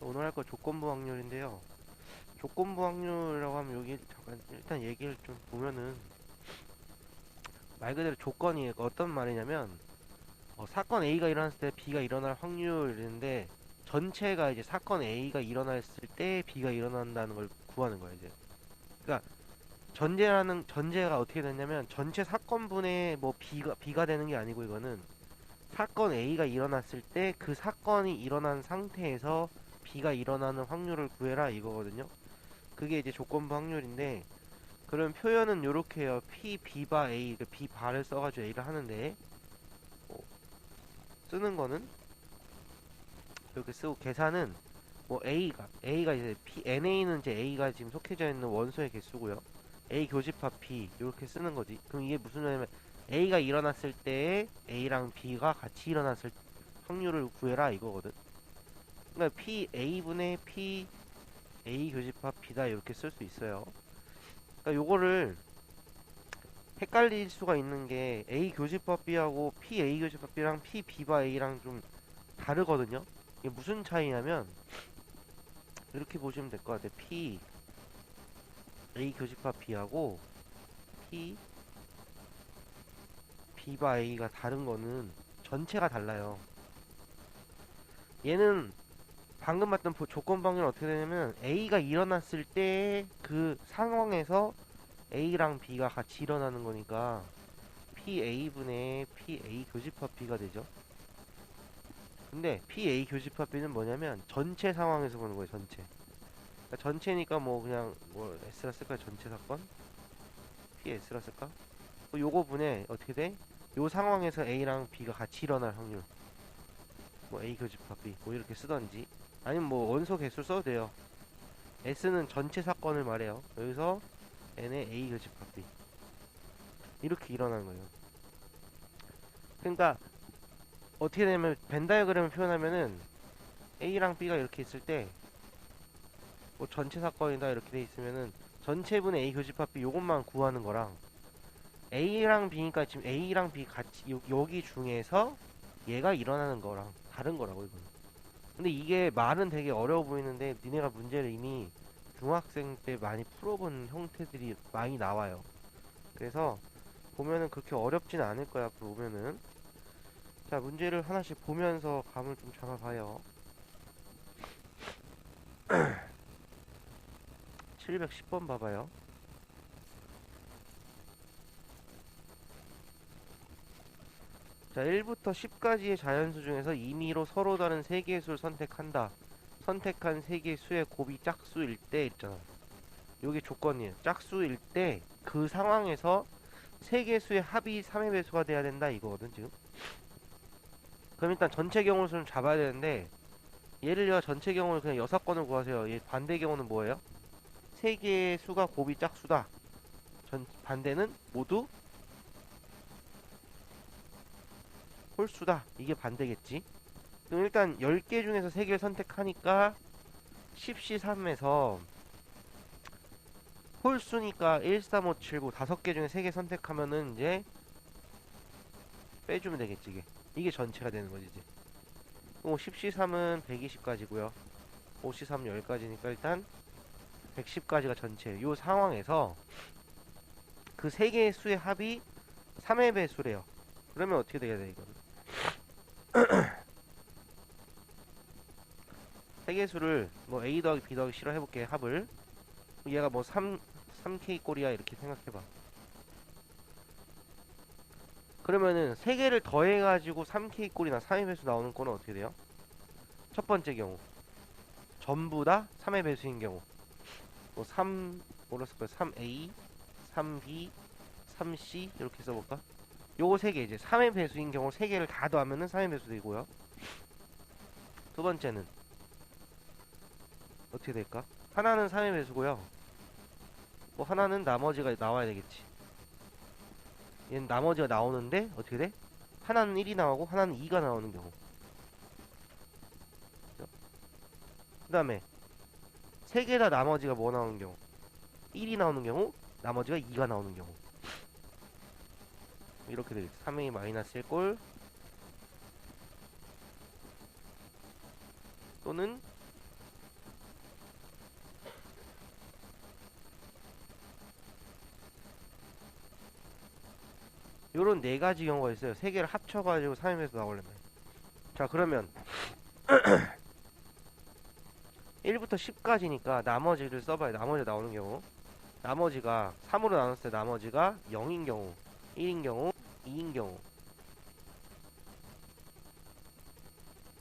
오늘 할 거 조건부 확률인데요. 조건부 확률이라고 하면 여기 잠깐 일단 얘기를 좀 보면은 말 그대로 조건이 어떤 말이냐면 사건 A가 일어났을 때 B가 일어날 확률인데 전체가 이제 사건 A가 일어났을 때 B가 일어난다는 걸 구하는 거야 이제. 그러니까 전제가 어떻게 됐냐면 전체 사건분의 뭐 B가 되는 게 아니고 이거는 사건 A가 일어났을 때 그 사건이 일어난 상태에서 B가 일어나는 확률을 구해라 이거거든요. 그게 이제 조건부 확률인데 그런 표현은 요렇게 해요. P, B바 A, 그 B 바를 써가지고 A를 하는데 어, 쓰는 거는 이렇게 쓰고 계산은 뭐 A가 이제 NA는 이제 A가 지금 속해져 있는 원소의 개수고요. A 교집합 B 이렇게 쓰는 거지. 그럼 이게 무슨 말이냐면 A가 일어났을 때 A랑 B가 같이 일어났을 확률을 구해라 이거거든. 그러니까 P A분의 P A 교집합 B다 이렇게 쓸 수 있어요. 그러니까 요거를 헷갈릴 수가 있는 게 A 교집합 B하고 P A 교집합 B랑 P B바 A랑 좀 다르거든요. 이게 무슨 차이냐면 이렇게 보시면 될 것 같아요. P A 교집합 B하고 P B바 A가 다른 거는 전체가 달라요. 얘는 방금 봤던 조건 방향은 어떻게 되냐면 A가 일어났을 때 그 상황에서 A랑 B가 같이 일어나는 거니까 PA분의 PA 교집합 B가 되죠. 근데 PA 교집합 B는 뭐냐면 전체 상황에서 보는 거예요. 전체. 그러니까 전체니까 뭐 그냥 뭐 S라 쓸까요? 전체 사건? PS라 쓸까? 요거 분에 어떻게 돼? 요 상황에서 A랑 B가 같이 일어날 확률. 뭐 A 교집합 B 뭐 이렇게 쓰던지 아니면 뭐 원소 개수 써도 돼요. S는 전체 사건을 말해요. 여기서 N의 A 교집합 B 이렇게 일어나는 거예요. 그러니까 어떻게 되냐면 벤 다이어그램을 표현하면은 A랑 B가 이렇게 있을 때 뭐 전체 사건이다 이렇게 돼 있으면은 전체분의 A 교집합 B 요것만 구하는 거랑 A랑 B니까 지금 A랑 B 같이 여기 중에서 얘가 일어나는 거랑 다른 거라고 이거는. 근데 이게 말은 되게 어려워 보이는데 니네가 문제를 이미 중학생 때 많이 풀어본 형태들이 많이 나와요. 그래서 보면은 그렇게 어렵진 않을 거야 앞으로 오면은. 자, 문제를 하나씩 보면서 감을 좀 잡아봐요. 710번 봐봐요. 자, 1부터 10까지의 자연수 중에서 임의로 서로 다른 세 개의 수를 선택한다. 선택한 세 개의 수의 곱이 짝수일 때 있잖아. 요게 조건이에요. 짝수일 때 그 상황에서 세 개의 수의 합이 3의 배수가 돼야 된다 이거거든 지금. 그럼 일단 전체 경우 수는 잡아야 되는데 예를 들어 전체 경우를 그냥 6건을 구하세요. 얘 반대 경우는 뭐예요? 세 개의 수가 곱이 짝수다. 반대는 모두 홀수다. 이게 반대겠지. 그럼 일단 10개 중에서 3개를 선택하니까 10시 3에서 홀수니까 1, 3, 5, 7, 9 5개 중에 3개 선택하면은 이제 빼주면 되겠지 이게 전체가 되는 거지 이제. 10시 3은 120까지고요. 5시 3 10까지니까 일단 110까지가 전체. 요 상황에서 그 3개의 수의 합이 3의 배수래요. 그러면 어떻게 돼야 돼 이거는? 3개 수를 뭐 A 더하기 B 더하기 C로 해볼게 합을. 얘가 뭐 3K 꼴이야 이렇게 생각해봐. 그러면은 3개를 더해가지고 3K 꼴이나 3의 배수 나오는 꼴은 어떻게 돼요? 첫 번째 경우 전부 다 3의 배수인 경우 뭐 3, 뭐로 쓸까요? 3A, 3B, 3C 이렇게 써볼까? 요거 3개 이제 3의 배수인 경우 3개를 다 더하면은 3의 배수 되고요. 두 번째는 어떻게 될까? 하나는 3의 배수고요. 뭐 하나는 나머지가 나와야 되겠지. 얘는 나머지가 나오는데 어떻게 돼? 하나는 1이 나오고 하나는 2가 나오는 경우. 그 다음에 3개 다 나머지가 뭐 나오는 경우? 1이 나오는 경우, 나머지가 2가 나오는 경우. 이렇게 되겠지. 3A 마이너스 1꼴 또는 요런 네 가지 경우가 있어요. 세 개를 합쳐가지고 3의 나오려면. 자, 그러면 1부터 10까지니까 나머지를 써봐요. 나머지 나오는 경우. 나머지가 3으로 나눴을 때 나머지가 0인 경우, 1인 경우, 2인 경우.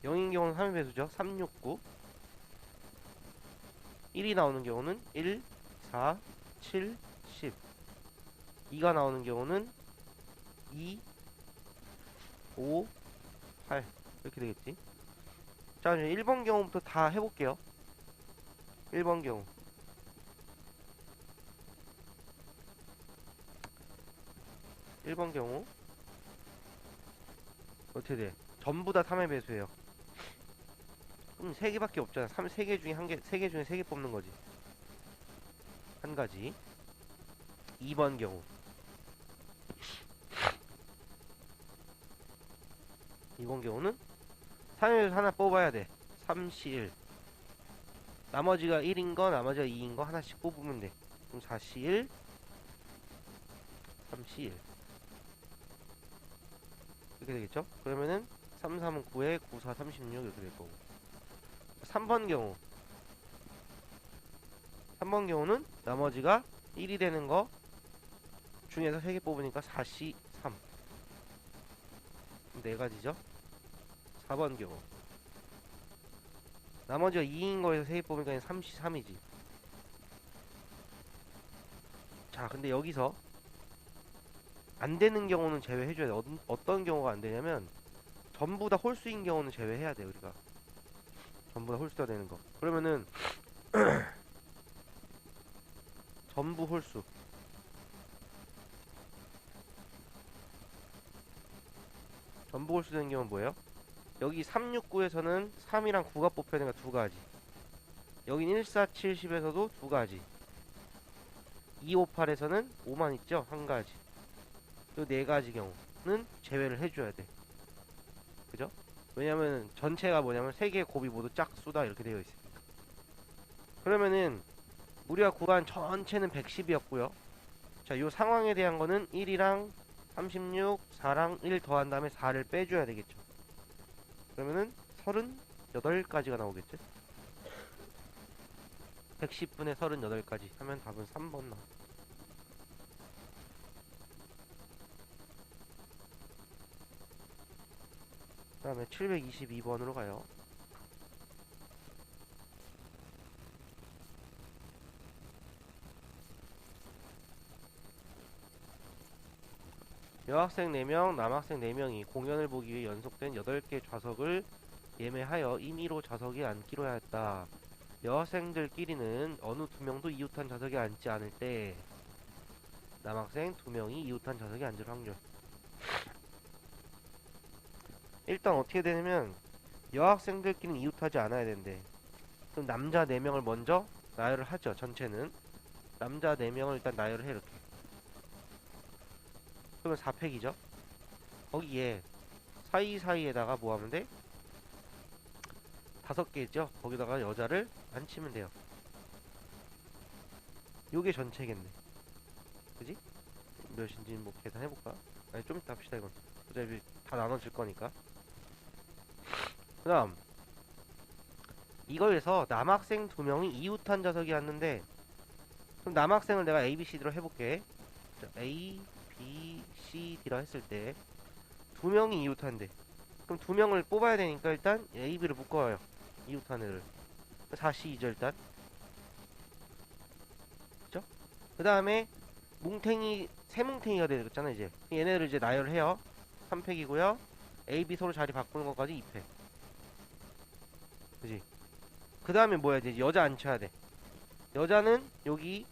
0인 경우는 3의 배수죠. 3, 6, 9. 1이 나오는 경우는 1, 4, 7, 10. 2가 나오는 경우는 2, 5, 8. 이렇게 되겠지. 자, 이제 1번 경우부터 다 해볼게요. 1번 경우. 1번 경우. 어떻게 돼? 전부 다 3의 배수예요. 그럼 3개밖에 없잖아. 3개 중에 1개, 3개 중에 3개 뽑는 거지. 한 가지. 2번 경우. 2번 경우는 3의 배수 하나 뽑아야 돼. 3, 1. 나머지가 1인 거, 나머지가 2인 거 하나씩 뽑으면 돼. 그럼 4, 1, 3, 1. 이렇게 되겠죠? 그러면은 3, 3은 9에 9, 4, 36 이렇게 될 거고. 3번 경우. 3번 경우는 나머지가 1이 되는 거 중에서 3개 뽑으니까 4, 3. 네 가지죠? 4번 경우. 나머지가 2인 거에서 3개 뽑으니까 3, 3이지. 자, 근데 여기서 안 되는 경우는 제외해줘야 돼. 어떤 경우가 안 되냐면 전부 다 홀수인 경우는 제외해야 돼, 우리가. 전부 다 홀수가 되는 거. 그러면은 전부 홀수. 전부 홀수 되는 경우는 뭐예요? 여기 369에서는 3이랑 9가 뽑혀야 되니까 두 가지. 여긴 1, 4, 7, 10에서도 두 가지. 2, 5, 8에서는 5만 있죠? 한 가지. 이 네 가지 경우는 제외를 해줘야 돼. 그죠? 왜냐면 전체가 뭐냐면 세 개의 곱이 모두 짝수다 이렇게 되어 있으니까. 그러면은 우리가 구한 전체는 110이었고요. 자, 요 상황에 대한 거는 1이랑 36, 4랑 1 더한 다음에 4를 빼줘야 되겠죠. 그러면은 38가지가 나오겠죠. 110분의 38가지 하면 답은 3번 나와. 그 다음에 722번으로 가요. 여학생 4명, 남학생 4명이 공연을 보기 위해 연속된 8개 좌석을 예매하여 임의로 좌석에 앉기로 하였다. 여학생들끼리는 어느 2명도 이웃한 좌석에 앉지 않을 때 남학생 2명이 이웃한 좌석에 앉을 확률. 일단 어떻게 되냐면 여학생들끼리는 이웃하지 않아야 된대. 그럼 남자 4명을 먼저 나열을 하죠. 전체는 남자 4명을 일단 나열을 해. 이렇게 그러면 4팩이죠. 거기에 사이사이에다가 뭐 하면 돼? 5개 있죠. 거기다가 여자를 앉히면 돼요. 요게 전체겠네. 그지? 몇인지 뭐 계산해볼까? 아니 좀 이따 합시다. 이건 어차피 다 나눠질 거니까. 그 다음 이거에서 남학생 2명이 이웃한 좌석이 왔는데, 그럼 남학생을 내가 A, B, C, D로 해볼게. 자, A, B, C, D라 했을 때 2명이 이웃한대. 그럼 2명을 뽑아야 되니까 일단 A, B를 묶어요. 이웃한 애를. 4C이죠 일단. 그쵸? 그 다음에 뭉탱이 세 뭉탱이가 되겠잖아 이제. 얘네를 이제 나열해요. 3팩이고요. A, B 서로 자리 바꾸는 것까지 2팩. 그지? 그 다음에 뭐야 이제 여자 앉혀야 돼. 여자는 여기,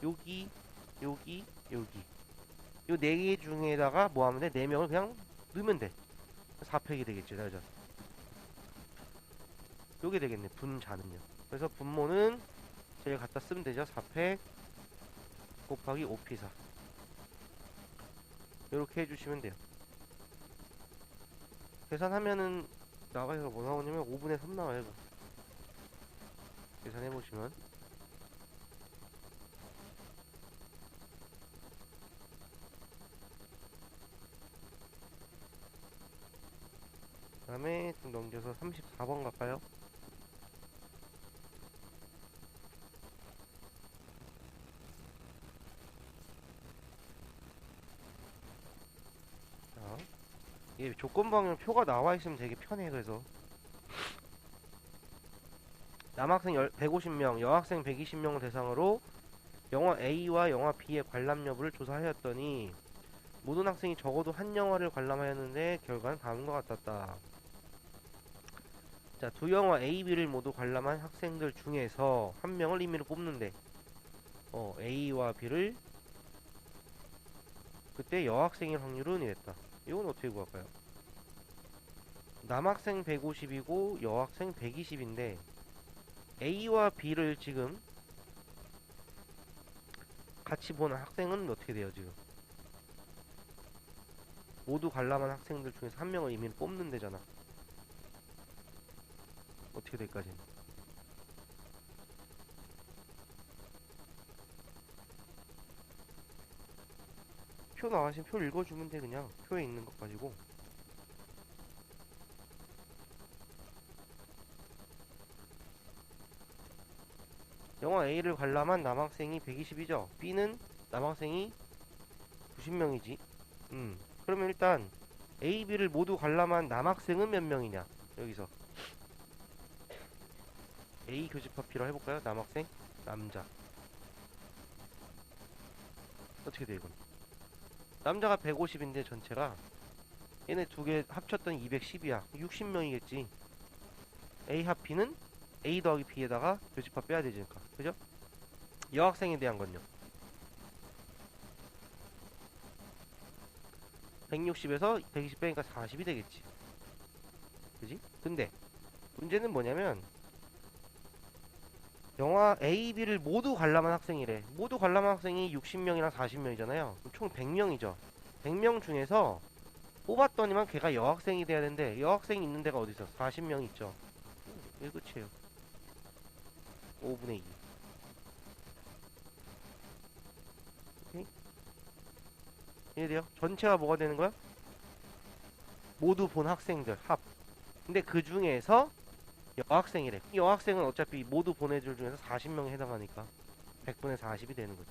여기, 여기, 여기. 요 4개 중에다가 뭐 하면 돼? 4명을 그냥 넣으면 돼. 4팩이 되겠죠, 여자. 요게 되겠네, 분자는요. 그래서 분모는 제일 갖다 쓰면 되죠. 4팩 곱하기 5피사. 요렇게 해주시면 돼요. 계산하면은 나가서 뭐 나오냐면 5분의 3 나와요. 이거. 계산해보시면 넘겨서 34번 갈까요? 자, 이게 조건부 확률 표가 나와 있으면 되게 편해. 그래서 남학생 150명, 여학생 120명을 대상으로 영화 A와 영화 B의 관람 여부를 조사하였더니 모든 학생이 적어도 한 영화를 관람하였는데 결과는 다음과 같았다. 자, 두 영화 A, B를 모두 관람한 학생들 중에서 한 명을 임의로 뽑는데 A와 B를 그때 여학생일 확률은 이랬다. 이건 어떻게 구할까요? 남학생 150이고 여학생 120인데 A와 B를 지금 같이 본 학생은 어떻게 돼요 지금? 모두 관람한 학생들 중에서 한 명을 임의로 뽑는 데잖아. 어떻게 될까 지금? 표 나와신 표 읽어주면 돼. 그냥 표에 있는 것 가지고. 영화 A를 관람한 남학생이 120이죠. B는 남학생이 90명이지. 그러면 일단 A, B를 모두 관람한 남학생은 몇 명이냐? 여기서 A 교집합 B로 해볼까요? 남학생, 남자. 어떻게 돼 이건? 남자가 150인데 전체가 얘네 두 개 합쳤더니 210이야. 60명이겠지. A 합 B는 A 더하기 B에다가 교집합 빼야 되니까. 그죠? 여학생에 대한 건요. 160에서 120 빼니까 40이 되겠지. 그지? 근데 문제는 뭐냐면 영화 A, B를 모두 관람한 학생이래. 모두 관람한 학생이 60명이랑 40명이잖아요. 총 100명이죠. 100명 중에서 뽑았더니만 걔가 여학생이 돼야 되는데 여학생이 있는 데가 어디 있어? 40명 있죠. 이게 끝이에요. 5분의 2. 오케이? 이해돼요? 전체가 뭐가 되는 거야? 모두 본 학생들 합. 근데 그 중에서 여학생이래. 여학생은 어차피 모두 본 애들 중에서 40명에 해당하니까 100분의 40이 되는 거죠.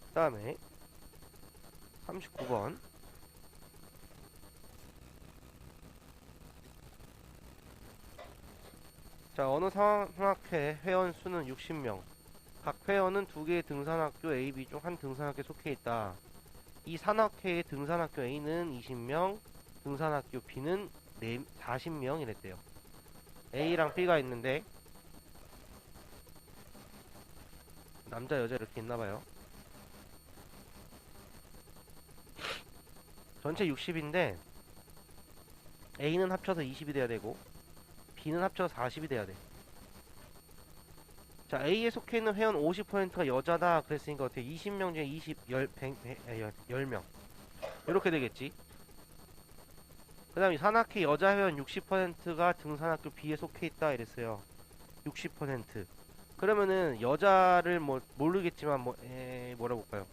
그 다음에 39번. 자, 어느 산악회 회원 수는 60명. 각 회원은 두 개의 등산학교 A, B 중 한 등산학교에 속해 있다. 이 산악회의 등산학교 A는 20명, 등산학교 B는 40명 이랬대요. A랑 B가 있는데 남자 여자 이렇게 있나봐요. 전체 60인데 A는 합쳐서 20이 돼야 되고 B는 합쳐서 40이 돼야 돼. 자, A에 속해 있는 회원 50%가 여자다 그랬으니까 어떻게 20명 중에 10명 이렇게 되겠지. 그 다음에 산악회 여자 회원 60%가 등산학교 B에 속해 있다 이랬어요. 60%. 그러면은 여자를 뭐 모르겠지만 뭐라 볼까요?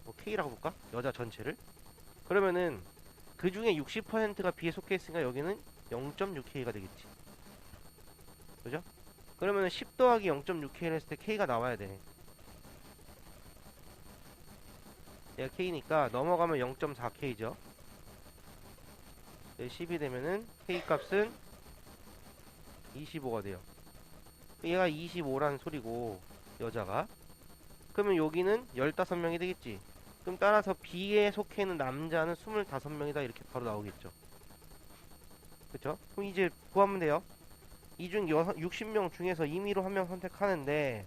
뭐 K라고 볼까? 여자 전체를. 그러면은 그 중에 60%가 B에 속해 있으니까 여기는 0.6K가 되겠지. 그죠? 그러면은 10 더하기 0.6K를 했을 때 K가 나와야 돼. 얘가 K니까 넘어가면 0.4K죠. 10이 되면은 K 값은 25가 돼요. 얘가 25라는 소리고 여자가. 그러면 여기는 15명이 되겠지. 그럼 따라서 B에 속해 있는 남자는 25명이다 이렇게 바로 나오겠죠. 그쵸? 그럼 이제 구하면 돼요. 이 중 60명 중에서 임의로 한 명 선택하는데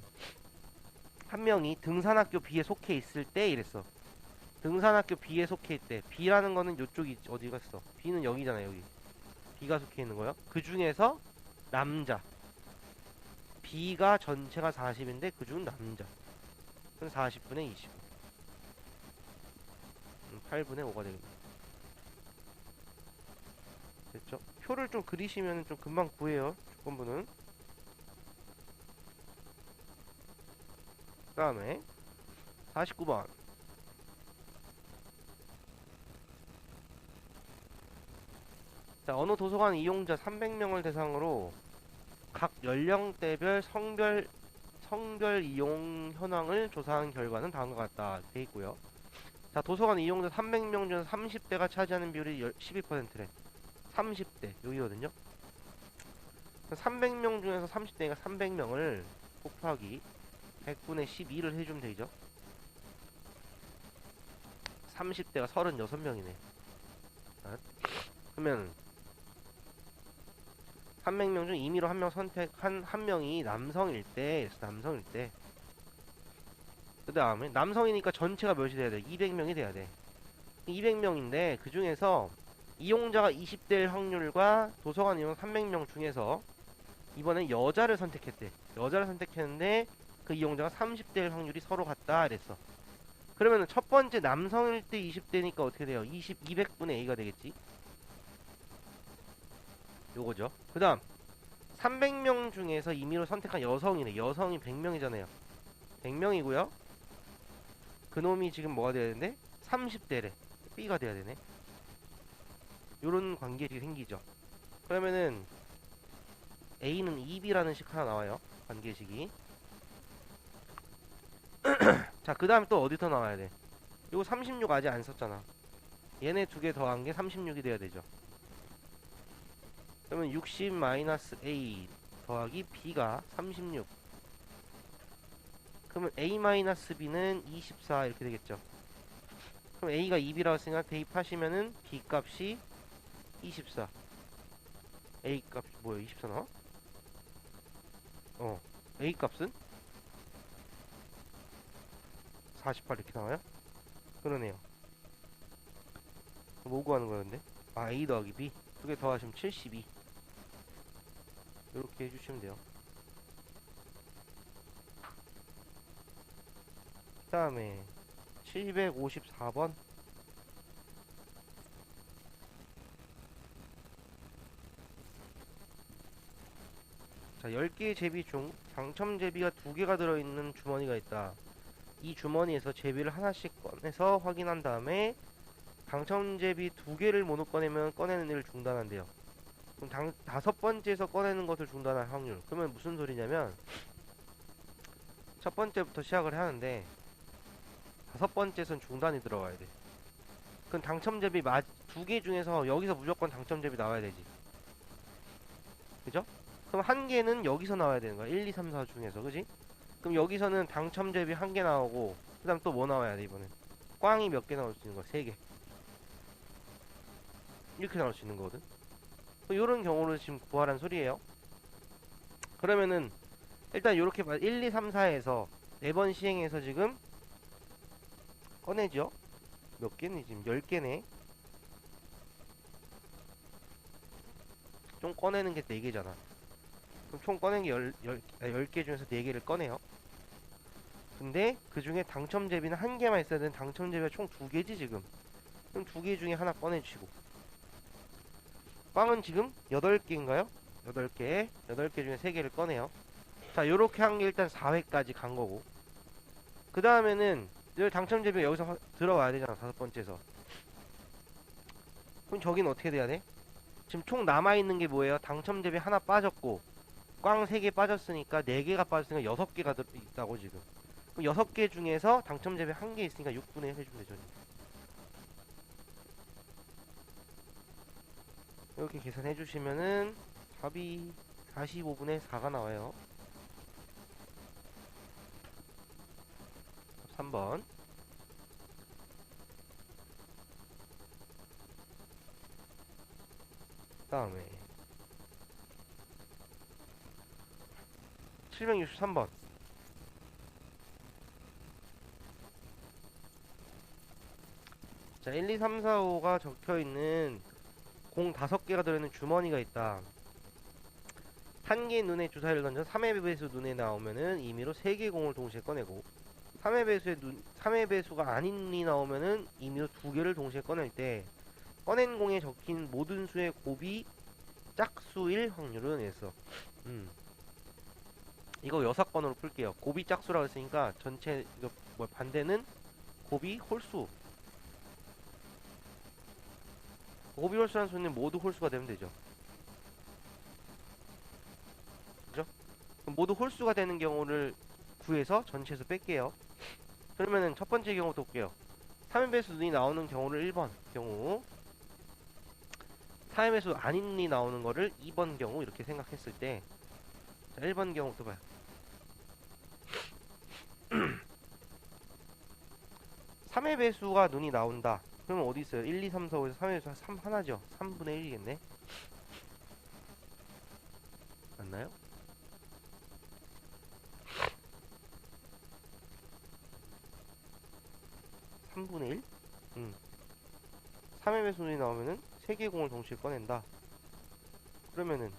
한 명이 등산학교 B에 속해 있을 때 이랬어. 등산학교 B에 속해 있대. B라는 거는 요쪽이 어디 갔어? B는 여기잖아 여기. B가 속해 있는 거요. 그 중에서 남자. B가 전체가 40인데 그 중 남자. 그럼 40분의 25. 8분의 5가 되겠네. 됐죠? 표를 좀 그리시면 좀 금방 구해요. 조건부는. 그 다음에 49번. 자, 어느 도서관 이용자 300명을 대상으로 각 연령대별 성별 이용 현황을 조사한 결과는 다음과 같다 돼 있고요. 자, 도서관 이용자 300명 중에서 30대가 차지하는 비율이 12%래. 30대 여기거든요. 300명 중에서 30대가 300명을 곱하기 100분의 12를 해주면 되죠. 30대가 36명이네. 그러면 300명 중 임의로 한 명 선택한 한 명이 남성일 때, 그 다음에 남성이니까 전체가 몇이 돼야 돼? 200명이 돼야 돼. 200명인데 그 중에서 이용자가 20대일 확률과 도서관 이용 300명 중에서 이번엔 여자를 선택했대. 여자를 선택했는데 그 이용자가 30대일 확률이 서로 같다 이랬어. 그러면은 첫 번째 남성일 때 20대니까 어떻게 돼요? 200분의 A가 되겠지? 요거죠. 그 다음 300명 중에서 임의로 선택한 여성이네. 여성이 100명이잖아요. 100명이고요. 그놈이 지금 뭐가 돼야 되는데? 30대래. B가 돼야 되네. 요런 관계식이 생기죠. 그러면은 A는 2B라는 식 하나 나와요. 관계식이. 자, 그 다음 또 어디서 나와야 돼? 요거 36 아직 안 썼잖아. 얘네 두 개 더한 게 36이 돼야 되죠. 그러면 60-A 더하기 B가 36. 그러면 A-B는 24 이렇게 되겠죠. 그럼 A가 2B라고 했으니까 대입하시면은 B 값이 24. A 값 뭐야? 24 나와? A 값은 48 이렇게 나와요? 그러네요. 뭐 구하는 거였는데? 아, A 더하기 B 두 개 더하시면 72. 이렇게 해주시면 돼요. 그 다음에 754번. 자, 10개의 제비 중 당첨 제비가 2개가 들어있는 주머니가 있다. 이 주머니에서 제비를 하나씩 꺼내서 확인한 다음에 당첨 제비 2개를 모두 꺼내면 꺼내는 일을 중단한대요. 그럼 다섯 번째에서 꺼내는 것을 중단할 확률. 그러면 무슨 소리냐면 첫 번째부터 시작을 하는데 다섯 번째에선 중단이 들어가야 돼. 그럼 당첨 제비 2개 중에서 여기서 무조건 당첨 제비 나와야 되지. 그죠? 그럼 한 개는 여기서 나와야 되는 거야. 1, 2, 3, 4 중에서. 그지? 그럼 여기서는 당첨 제비 한 개 나오고 그 다음 또 뭐 나와야 돼 이번엔? 꽝이 몇 개 나올 수 있는 거야? 3개. 이렇게 나올 수 있는 거거든. 요런 경우를 지금 구하란 소리예요. 그러면은 일단 요렇게 1, 2, 3, 4에서 4번 시행해서 지금 꺼내죠? 몇 개네 지금? 10개네. 총 꺼내는 게 4개잖아. 그럼 총 꺼낸 게 10개 중에서 4개를 꺼내요. 근데 그 중에 당첨 제비는 한 개만 있어야 되는 당첨 제비가 총 2개지 지금. 그럼 2개 중에 하나 꺼내주시고. 꽝은 지금 8개인가요? 8개. 8개 중에 3개를 꺼내요. 자, 요렇게 한 게 일단 4회까지 간 거고. 그 다음에는 늘 당첨 제비가 여기서 들어와야 되잖아. 다섯 번째에서. 그럼 저긴 어떻게 돼야 돼? 지금 총 남아있는 게 뭐예요? 당첨 제비 하나 빠졌고 꽝 3개 빠졌으니까 4개가 빠졌으니까 6개가 있다고 지금. 그럼 6개 중에서 당첨 제비 1개 있으니까 6분의 1 해주면 되죠. 이렇게 계산해 주시면은 답이 45분의 4가 나와요. 3번. 다음에 763번. 자, 1, 2, 3, 4, 5가 적혀있는 공 5개가 들어있는 주머니가 있다. 한 개의 눈에 주사위를 던져 3의 배수 눈에 나오면은 임의로 3개의 공을 동시에 꺼내고 3의 배수가 아닌 눈이 나오면은 임의로 2개를 동시에 꺼낼 때 꺼낸 공에 적힌 모든 수의 곱이 짝수일 확률은 했어. 이거 6번으로 풀게요. 곱이 짝수라고 했으니까 전체 이거 뭐 반대는 곱이 홀수. 고비홀수라는 수는 모두 홀수가 되면 되죠. 그죠? 그럼 모두 홀수가 되는 경우를 구해서 전체에서 뺄게요. 그러면은 첫 번째 경우도 볼게요. 3의 배수 눈이 나오는 경우를 1번 경우, 4의 배수 아닌 눈이 나오는 거를 2번 경우 이렇게 생각했을 때, 자, 1번 경우부터 봐요. 3의 배수가 눈이 나온다. 그러면 어디 있어요? 1, 2, 3, 4, 5에서 3의 배수가 3 하나죠. 3분의 1이겠네. 맞나요? 3분의 1? 3의 배수 눈이 나오면은 3개의 공을 동시에 꺼낸다. 그러면은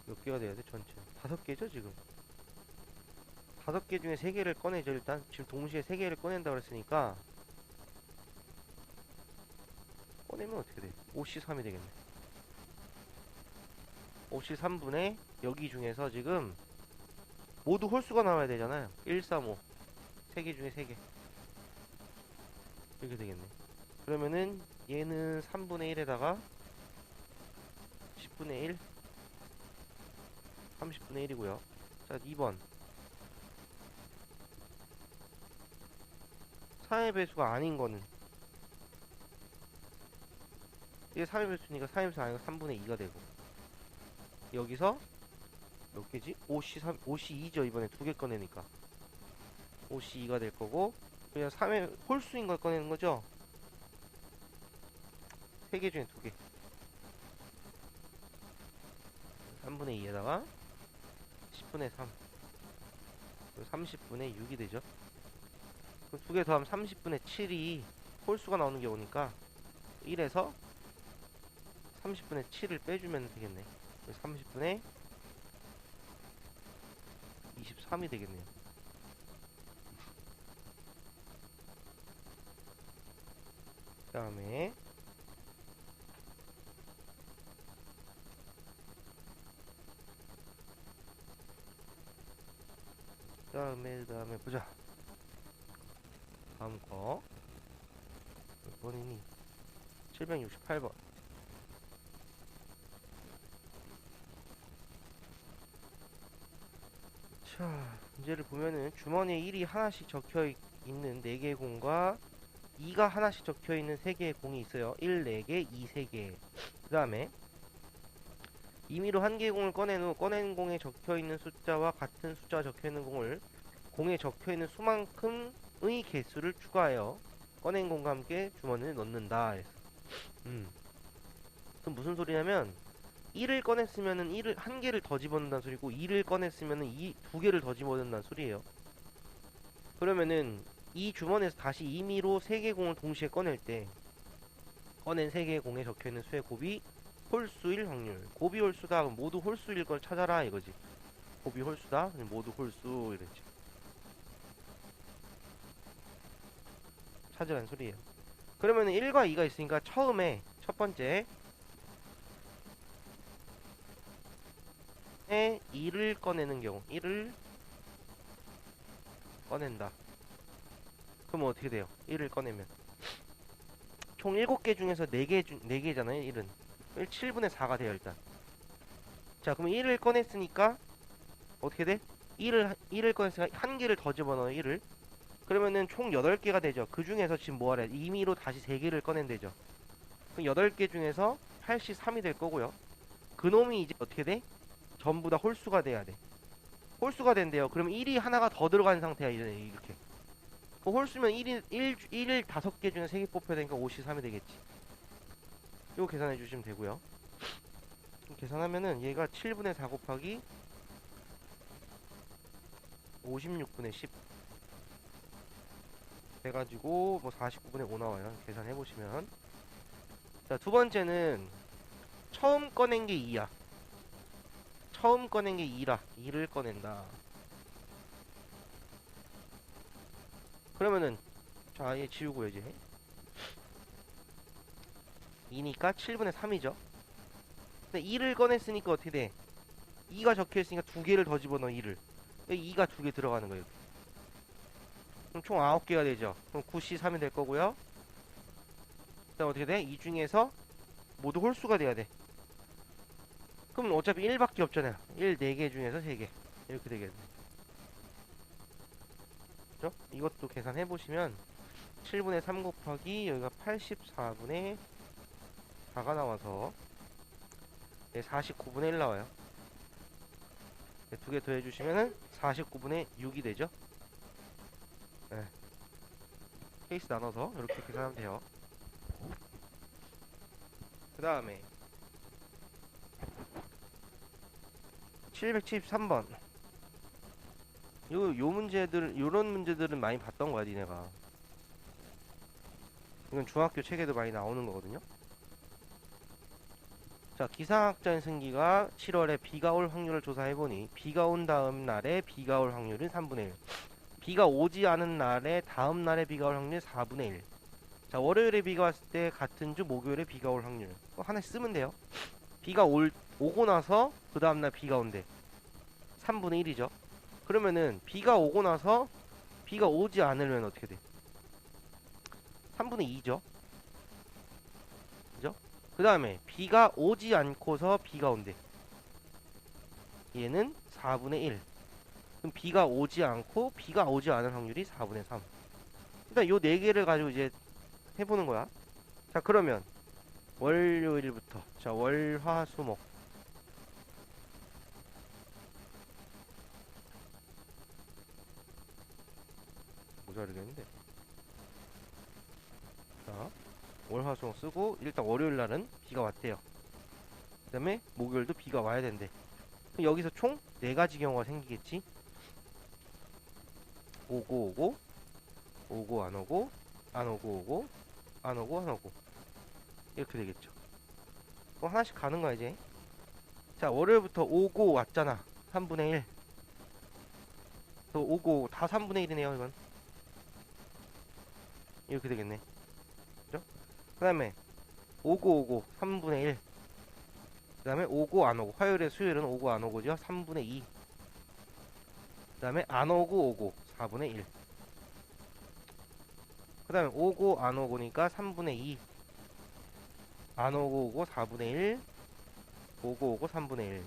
몇 개가 돼야 돼? 전체 5개죠 지금. 5개 중에 3개를 꺼내죠. 일단 지금 동시에 3개를 꺼낸다 그랬으니까 꺼내면 어떻게 돼? 5C3이 되겠네. 5C3분의 여기 중에서 지금 모두 홀수가 나와야 되잖아요. 1, 3, 5 3개 중에 3개 이렇게 되겠네. 그러면은 얘는 3분의 1에다가 10분의 1 30분의 1이고요 자 2번 4의 배수가 아닌 거는, 이게 3의 배수니까 4의 배수 아니고 3분의 2가 되고, 여기서 몇 개지? 5C3, 5C2죠. 이번에 2개 꺼내니까 5C2가 될 거고, 그냥 3의 홀수인 걸 꺼내는 거죠. 3개 중에 2개. 3분의 2에다가 10분의 3 그리고 30분의 6이 되죠. 그럼 2개 더하면 30분의 7이 홀수가 나오는 경우니까 1에서 30분의 7을 빼주면 되겠네. 30분의 23이 되겠네요. 그 다음에 보자. 다음 거 몇 번이니? 768번. 자, 문제를 보면은 주머니에 1이 하나씩 적혀 있는 4개의 공과 2가 하나씩 적혀 있는 3개의 공이 있어요. 1, 4개, 2, 3개. 그 다음에 임의로 한 개의 공을 꺼낸 후 꺼낸 공에 적혀 있는 숫자와 같은 숫자가 적혀 있는 공을 공에 적혀 있는 수만큼의 개수를 추가하여 꺼낸 공과 함께 주머니에 넣는다. 그럼 무슨 소리냐면 1을 꺼냈으면은 1을 한 개를 더 집어넣는다는 소리고, 2를 꺼냈으면은 2개를 더 집어넣는다는 소리예요. 그러면은 이 주머니에서 다시 임의로 3개 공을 동시에 꺼낼 때 꺼낸 3개의 공에 적혀있는 수의 곱이 홀수일 확률. 곱이 홀수다 그럼 모두 홀수일 걸 찾아라 이거지. 곱이 홀수다 그럼 모두 홀수 이랬지. 찾으라는 소리예요. 그러면은 1과 2가 있으니까 처음에 첫 번째 에 2를 꺼내는 경우, 1을 꺼낸다. 그럼 어떻게 돼요? 1을 꺼내면 총 7개 중에서 4개잖아요 1은. 7분의 4가 돼요 일단. 자 그럼 1을 꺼냈으니까 어떻게 돼? 1을 꺼냈으니까 한 개를 더 집어넣어요 1을. 그러면은 총 8개가 되죠. 그 중에서 지금 뭐하래? 임의로 다시 3개를 꺼낸대죠. 그럼 8개 중에서 83이 될 거고요. 그놈이 이제 어떻게 돼? 전부 다 홀수가 돼야 돼. 홀수가 된대요. 그럼 1이 하나가 더 들어간 상태야 이렇게. 그 홀수면 1을 5개 중에 3개 뽑혀야 되니까 53이 되겠지. 이거 계산해 주시면 되고요. 계산하면은 얘가 7분의 4 곱하기 56분의 10 해가지고 뭐 49분의 5 나와요. 계산해 보시면. 자, 두 번째는 처음 꺼낸 게 2야. 처음 꺼낸 게 2라. 2를 꺼낸다. 그러면은 자, 얘 지우고 이제 2니까 7분의 3이죠. 근데 2를 꺼냈으니까 어떻게 돼? 2가 적혀있으니까 두 개를 더 집어넣어 2를. 2가 두 개 들어가는 거예요. 그럼 총 9개가 되죠. 그럼 9C3이 될 거고요. 그 다음 어떻게 돼? 이 중에서 모두 홀수가 돼야 돼. 그럼 어차피 1밖에 없잖아요. 1 4개 중에서 3개. 이렇게 되겠네. 그죠? 이것도 계산해보시면 7분의 3 곱하기 여기가 84분의 4가 나와서 49분의 1 나와요. 두 개 더해주시면은 49분의 6이 되죠. 네. 케이스 나눠서 이렇게 계산하면 돼요. 그 다음에 773번. 요 문제들, 요런 문제들은 많이 봤던 거야, 니네가. 이건 중학교 책에도 많이 나오는 거거든요. 자, 기상학자인 승기가 7월에 비가 올 확률을 조사해보니 비가 온 다음 날에 비가 올 확률은 3분의 1. 비가 오지 않은 날에 다음 날에 비가 올 확률이 4분의 1. 자, 월요일에 비가 왔을 때 같은 주 목요일에 비가 올 확률. 하나씩 쓰면 돼요. 비가 오고 나서 그 다음날 비가 온대. 3분의 1이죠. 그러면은 비가 오고 나서 비가 오지 않으면 어떻게 돼? 3분의 2죠. 그죠? 그 다음에 비가 오지 않고서 비가 온대. 얘는 4분의 1. 그럼 비가 오지 않고 비가 오지 않을 확률이 4분의 3. 일단 요 네 개를 가지고 이제 해보는 거야. 자, 그러면 월요일부터 자, 월, 화, 수, 목. 모자르겠는데. 자, 월, 화, 수, 목 쓰고 일단 월요일 날은 비가 왔대요. 그 다음에 목요일도 비가 와야 된대. 그럼 여기서 총 4가지 경우가 생기겠지. 오고 오고 오고 안 오고 안 오고 오고 안 오고 안 오고 이렇게 되겠죠. 그럼 하나씩 가는 거야 이제. 자, 월요일부터 오고 왔잖아. 3분의 1. 또 오고 다 3분의 1이네요 이건. 이렇게 되겠네. 그죠? 그 다음에 오고 3분의 1. 그 다음에 오고 안 오고, 화요일에 수요일은 오고 안 오고죠. 3분의 2. 그 다음에 안 오고 4분의 1. 그 다음에 오고 안 오고니까 3분의 2. 안 오고 4분의 1. 오고 3분의 1.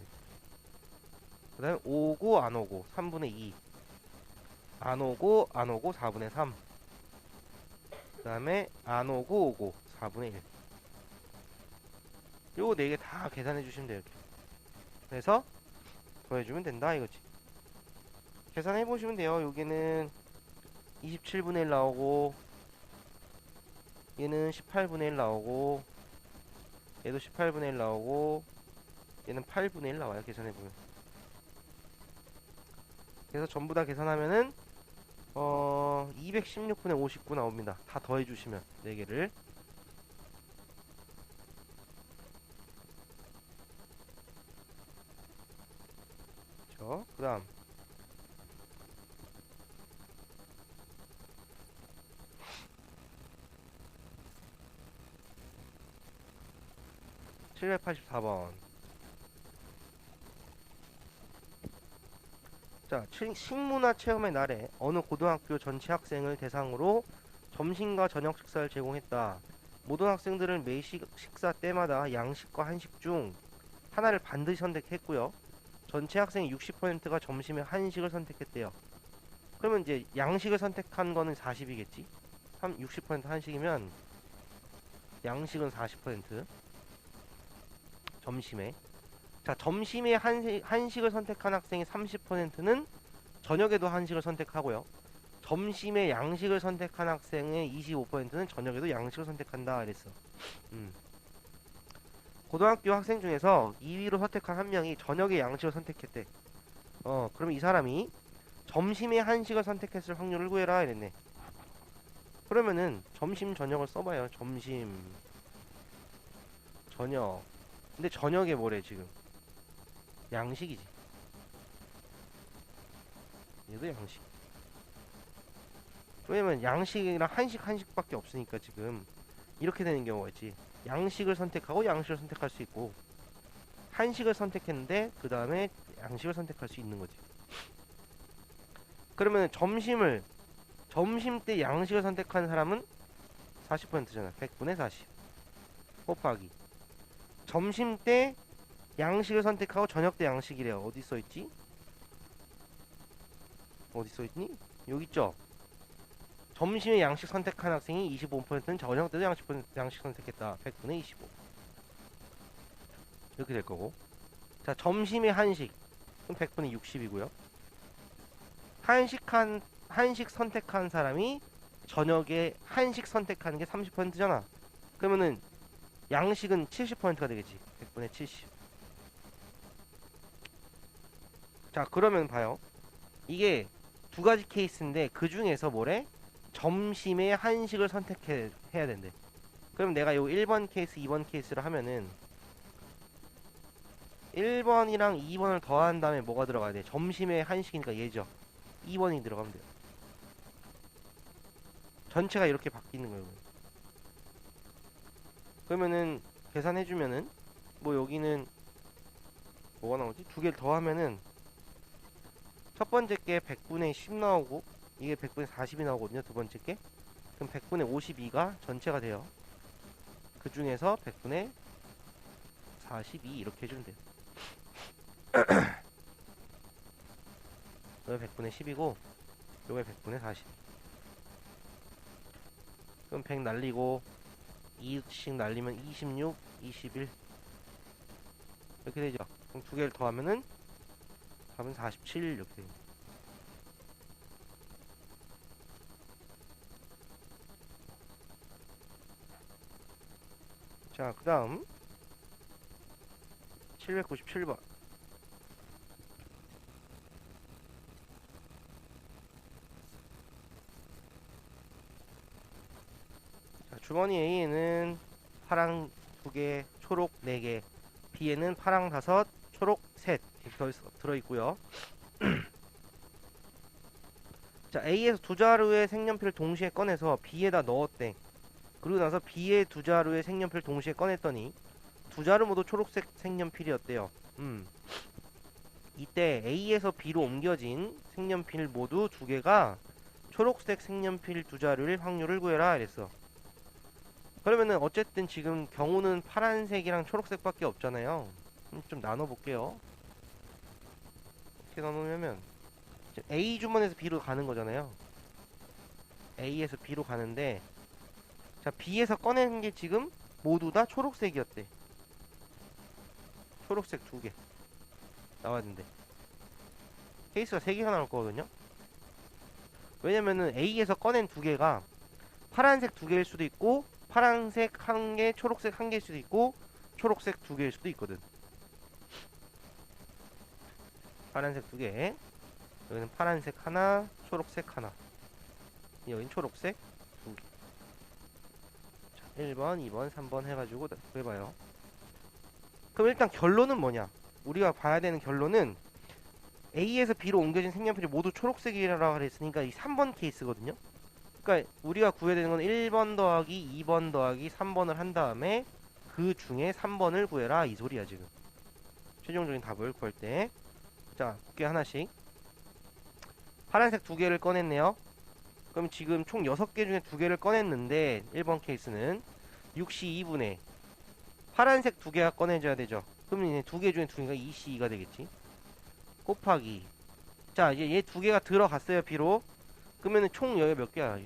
그 다음에 오고 안 오고 3분의 2. 안 오고 4분의 3. 그 다음에 안 오고 4분의 1. 요거 4개 다 계산해 주시면 돼요. 이렇게. 그래서 더해주면 된다 이거지. 계산해 보시면 돼요. 여기는 27분의 1 나오고, 얘는 18분의 1 나오고, 얘도 18분의 1 나오고, 얘는 8분의 1 나와요. 계산해 보면. 그래서 전부 다 계산하면은 216분의 59 나옵니다. 다 더해 주시면 4개를. 그 다음 784번. 자, 식문화 체험의 날에 어느 고등학교 전체 학생을 대상으로 점심과 저녁 식사를 제공했다. 모든 학생들은 매 식사 때마다 양식과 한식 중 하나를 반드시 선택했고요. 전체 학생의 60%가 점심에 한식을 선택했대요. 그러면 이제 양식을 선택한 거는 40이겠지? 60% 한식이면 양식은 40%. 점심에. 자, 점심에 한식을 선택한 학생의 30%는 저녁에도 한식을 선택하고요. 점심에 양식을 선택한 학생의 25%는 저녁에도 양식을 선택한다 그랬어. 고등학교 학생 중에서 2위로 선택한 한 명이 저녁에 양식을 선택했대. 그럼 이 사람이 점심에 한식을 선택했을 확률을 구해라 이랬네. 그러면은 점심 저녁을 써봐요. 점심 저녁. 근데 저녁에 뭐래 지금? 양식이지. 얘도 양식. 왜냐면 양식이랑 한식밖에 없으니까 지금 이렇게 되는 경우가 있지. 양식을 선택하고 양식을 선택할 수 있고, 한식을 선택했는데 그 다음에 양식을 선택할 수 있는 거지. 그러면 점심 때 양식을 선택한 사람은 40%잖아. 100분의 40 곱하기 점심 때 양식을 선택하고 저녁 때 양식이래요. 어디 써있지? 어디 써있니? 여기 있죠? 점심에 양식 선택한 학생이 25%는 저녁 때도 양식 선택했다. 100분의 25 이렇게 될 거고. 자, 점심에 한식 그럼 100분의 60이고요. 한식 선택한 사람이 저녁에 한식 선택하는 게 30%잖아. 그러면은 양식은 70%가 되겠지. 100분의 70. 자, 그러면 봐요. 이게 두 가지 케이스인데 그 중에서 뭐래? 점심에 한식을 선택해야 된대. 그럼 내가 요 1번 케이스, 2번 케이스를 하면은 1번이랑 2번을 더한 다음에 뭐가 들어가야 돼? 점심에 한식이니까 얘죠. 2번이 들어가면 돼요. 전체가 이렇게 바뀌는 거예요. 그러면은 계산해주면은 뭐 여기는 뭐가 나오지? 두 개를 더하면은 첫 번째 게 100분의 10 나오고 이게 100분의 40이 나오거든요. 두 번째 게. 그럼 100분의 52가 전체가 돼요. 그 중에서 100분의 42 이렇게 해주면 돼요. 요게 100분의 10이고 요게 100분의 40. 그럼 100 날리고 2씩 날리면 26, 21 이렇게 되죠. 그럼 두 개를 더하면은 답은 47 이렇게 됩니다. 자, 그 다음 797번. 자, 주머니 A에는 파랑 2개, 초록 4개, B에는 파랑 5, 초록 3 이렇게 들어있고요. 자, A에서 두 자루의 색연필을 동시에 꺼내서 B에다 넣었대. 그리고 나서 B의 두 자루의 색연필을 동시에 꺼냈더니 두 자루 모두 초록색 색연필이었대요. 이때 A에서 B로 옮겨진 색연필 모두 두 개가 초록색 색연필 두 자루일 확률을 구해라 이랬어. 그러면은 어쨌든 지금 경우는 파란색이랑 초록색밖에 없잖아요. 좀 나눠볼게요. 어떻게 나누냐면 A 주머니에서 B로 가는 거잖아요. A에서 B로 가는데 자, B에서 꺼낸 게 지금 모두 다 초록색이었대. 초록색 2개 나왔는데 케이스가 3개가 나올 거거든요. 왜냐면은 A에서 꺼낸 2개가 파란색 2개일 수도 있고 파란색 1개, 초록색 1개일 수도 있고 초록색 2개일 수도 있거든. 파란색 2개, 여기는 파란색 하나, 초록색 하나, 여기는 초록색 2개. 자, 1번, 2번, 3번 해가지고 해봐요. 그럼 일단 결론은 뭐냐? 우리가 봐야 되는 결론은 A에서 B로 옮겨진 색연필이 모두 초록색이라고 그랬으니까 이 3번 케이스거든요. 그러니까 우리가 구해야 되는 건 1번 더하기 2번 더하기 3번을 한 다음에 그 중에 3번을 구해라 이 소리야 지금. 최종적인 답을 구할 때. 자, 볼게요 하나씩. 파란색 2개를 꺼냈네요. 그럼 지금 총 6개 중에 2개를 꺼냈는데 1번 케이스는 6시 2분에 파란색 2개가 꺼내줘야 되죠. 그럼 이제 2개 중에 2개가 2C2가 되겠지. 곱하기 자, 이제 얘 2개가 들어갔어요 B로. 그러면은 총 여기 몇 개야?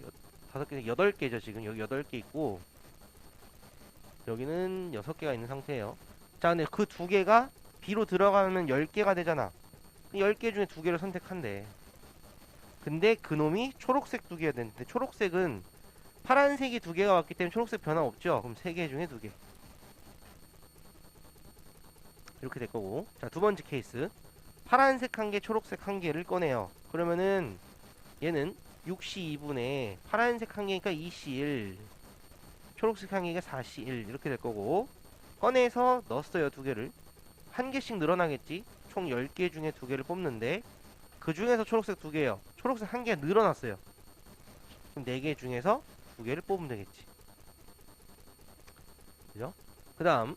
5개, 8개죠 지금. 여기 8개 있고 여기는 6개가 있는 상태예요. 자, 근데 그 2개가 B로 들어가면 10개가 되잖아. 10개 중에 2개를 선택한대. 근데 그놈이 초록색 2개가 됐는데 초록색은 파란색이 2개가 왔기 때문에 초록색 변화 없죠. 그럼 3개 중에 2개 이렇게 될 거고. 자, 두 번째 케이스 파란색 1개, 초록색 1개를 꺼내요. 그러면은 얘는 6시 2분에 파란색 1개니까 2C1, 초록색 1개가 4C1 이렇게 될 거고. 꺼내서 넣었어요 2개를. 1개씩 늘어나겠지. 총 10개 중에 2개를 뽑는데 그 중에서 초록색 2개예요. 초록색 1개가 늘어났어요. 그럼 4개 중에서 2개를 뽑으면 되겠지. 그죠? 그 다음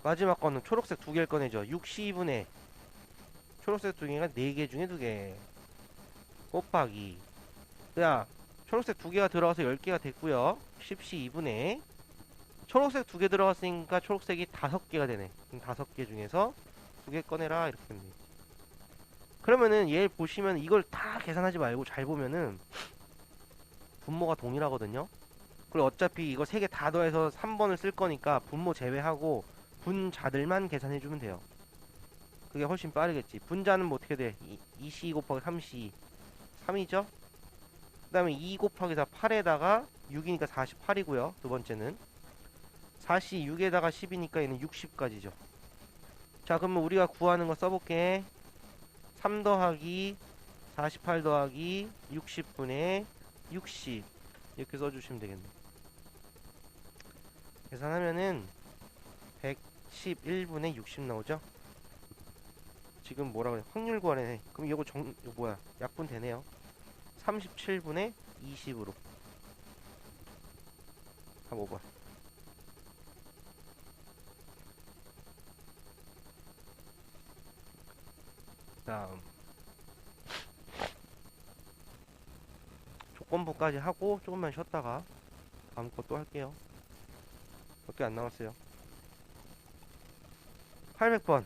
마지막 거는 초록색 두 개를 꺼내죠. 62분의 초록색 두 개가 4개 중에 2개 곱하기, 야 초록색 두 개가 들어가서 10개가 됐고요. 12분의 초록색 두 개 들어갔으니까 초록색이 5개가 되네. 그럼 5개 중에서 2개 꺼내라 이렇게 하면 돼. 그러면은 얘 보시면 이걸 다 계산하지 말고 잘 보면은 분모가 동일하거든요. 그리고 어차피 이거 3개 다 더해서 3번을 쓸 거니까 분모 제외하고 분자들만 계산해주면 돼요. 그게 훨씬 빠르겠지. 분자는 뭐 어떻게 돼? 2C 곱하기 3C 3이죠? 그 다음에 2 곱하기 4 8에다가 6이니까 48이고요. 두 번째는 4C 6에다가 10이니까 얘는 60까지죠. 자, 그러면 우리가 구하는 거 써볼게. 3 더하기 48 더하기 60분의 60 이렇게 써주시면 되겠네. 계산하면은 111분의 60 나오죠? 지금 뭐라 그래? 확률 구하네. 그럼 이거 이거 뭐야? 약분 되네요. 37분의 20으로. 한번 봐. 다음 조건부까지 하고 조금만 쉬었다가 다음 것도 할게요. 몇 개 안 남았어요. 800번.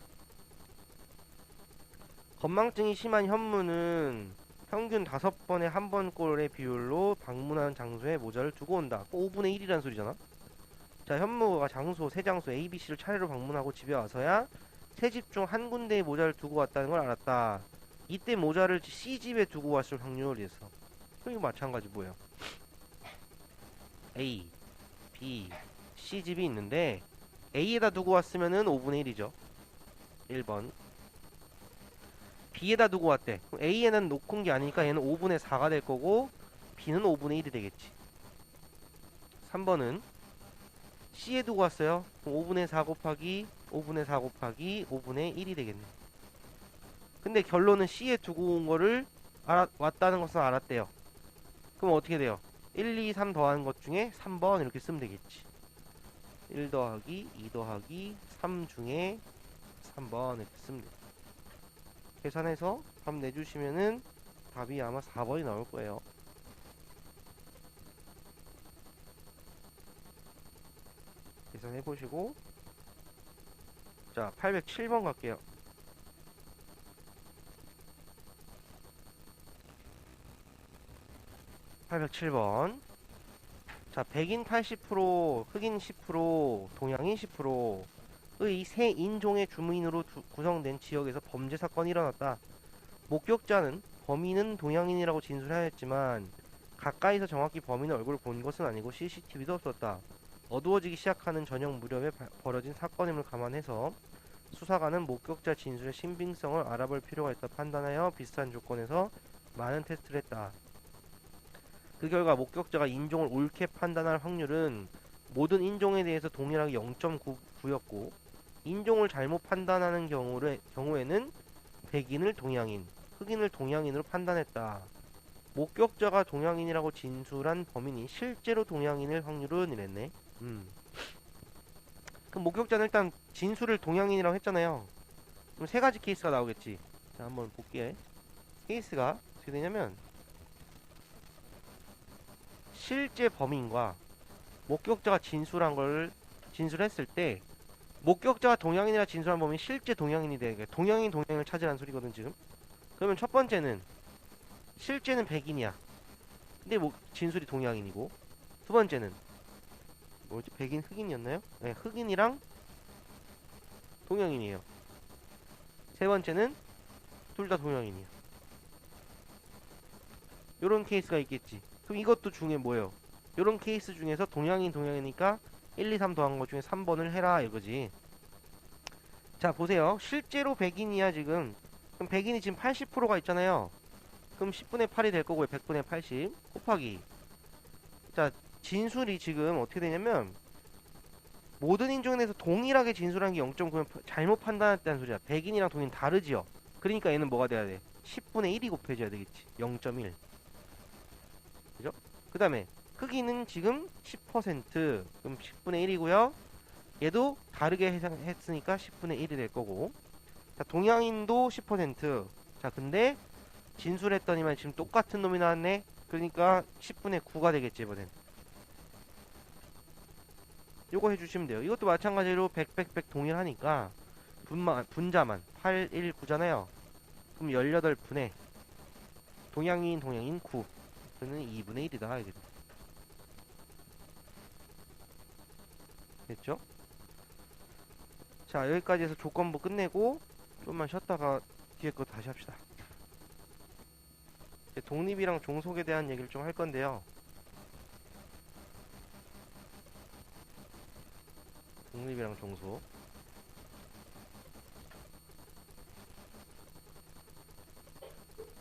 건망증이 심한 현무는 평균 5번에 한 번꼴의 비율로 방문하는 장소에 모자를 두고 온다. 5분의 1이라는 소리잖아. 자, 현무가 세 장소 A, B, C를 차례로 방문하고 집에 와서야 세 집 중 한 군데에 모자를 두고 왔다는 걸 알았다. 이때 모자를 C집에 두고 왔을 확률이 있어. 그럼 이거 마찬가지 뭐예요? A, B, C집이 있는데 A에다 두고 왔으면은 5분의 1이죠. 1번. B에다 두고 왔대. 그럼 A에는 놓고 온 게 아니니까 얘는 5분의 4가 될 거고 B는 5분의 1이 되겠지. 3번은 C에 두고 왔어요. 그럼 5분의 4 곱하기 5분의 4 곱하기 5분의 1이 되겠네. 근데 결론은 C에 두고 온 거를 왔다는 것은 알았대요. 그럼 어떻게 돼요? 1, 2, 3 더하는 것 중에 3번 이렇게 쓰면 되겠지. 1 더하기 2 더하기 3 중에 3번 이렇게 쓰면 돼요. 계산해서 답 내주시면은 답이 아마 4번이 나올 거예요. 계산해보시고, 자 807번 갈게요. 807번. 자, 백인 80%, 흑인 10%, 동양인 10%의 세 인종의 주민으로 구성된 지역에서 범죄 사건이 일어났다. 목격자는 범인은 동양인이라고 진술하였지만 가까이서 정확히 범인의 얼굴을 본 것은 아니고 CCTV도 없었다. 어두워지기 시작하는 저녁 무렵에 벌어진 사건임을 감안해서 수사관은 목격자 진술의 신빙성을 알아볼 필요가 있다 판단하여 비슷한 조건에서 많은 테스트를 했다. 그 결과 목격자가 인종을 옳게 판단할 확률은 모든 인종에 대해서 동일하게 0.9였고 인종을 잘못 판단하는 경우에는 백인을 동양인, 흑인을 동양인으로 판단했다. 목격자가 동양인이라고 진술한 범인이 실제로 동양인일 확률은 이랬네. 그럼 목격자는 일단 진술을 동양인이라고 했잖아요. 그럼 세 가지 케이스가 나오겠지. 자, 한번 볼게. 케이스가 어떻게 되냐면 실제 범인과 목격자가 진술했을 때 목격자가 동양인이라 진술한 범인이 실제 동양인이 되게 동양인을 찾으라는 소리거든 지금. 그러면 첫 번째는 실제는 백인이야. 근데 뭐 진술이 동양인이고, 두 번째는 뭐지? 백인 흑인이었나요? 네, 흑인이랑 동양인이에요. 세 번째는 둘 다 동양인이야. 요런 케이스가 있겠지. 그럼 이것도 중에 뭐예요? 요런 케이스 중에서 동양인이니까 1, 2, 3 더한 것 중에 3번을 해라 이거지. 자, 보세요. 실제로 백인이야 지금. 그럼 백인이 지금 80%가 있잖아요. 그럼 10분의 8이 될 거고요. 100분의 80 곱하기. 자, 진술이 지금 어떻게 되냐면 모든 인종에 대해서 동일하게 진술한 게 0.9면 잘못 판단했다는 소리야. 백인이랑 동인 다르지요. 그러니까 얘는 뭐가 돼야 돼? 10분의 1이 곱해져야 되겠지. 0.1. 그죠? 그 다음에 흑인은 지금 10%. 그럼 10분의 1이고요. 얘도 다르게 했으니까 10분의 1이 될 거고. 자, 동양인도 10%. 자, 근데 진술했더니만 지금 똑같은 놈이 나왔네. 그러니까 10분의 9가 되겠지 이번엔. 요거 해주시면 돼요. 이것도 마찬가지로 100, 100, 100 동일하니까 분자만 8, 1, 9잖아요. 그럼 18분의 동양인 9. 그는 2분의 1이다. 이게 됐죠? 자, 여기까지 해서 조건부 끝내고 좀만 쉬었다가 뒤에 거 다시 합시다. 이제 독립이랑 종속에 대한 얘기를 좀 할 건데요. 독립이랑 종속.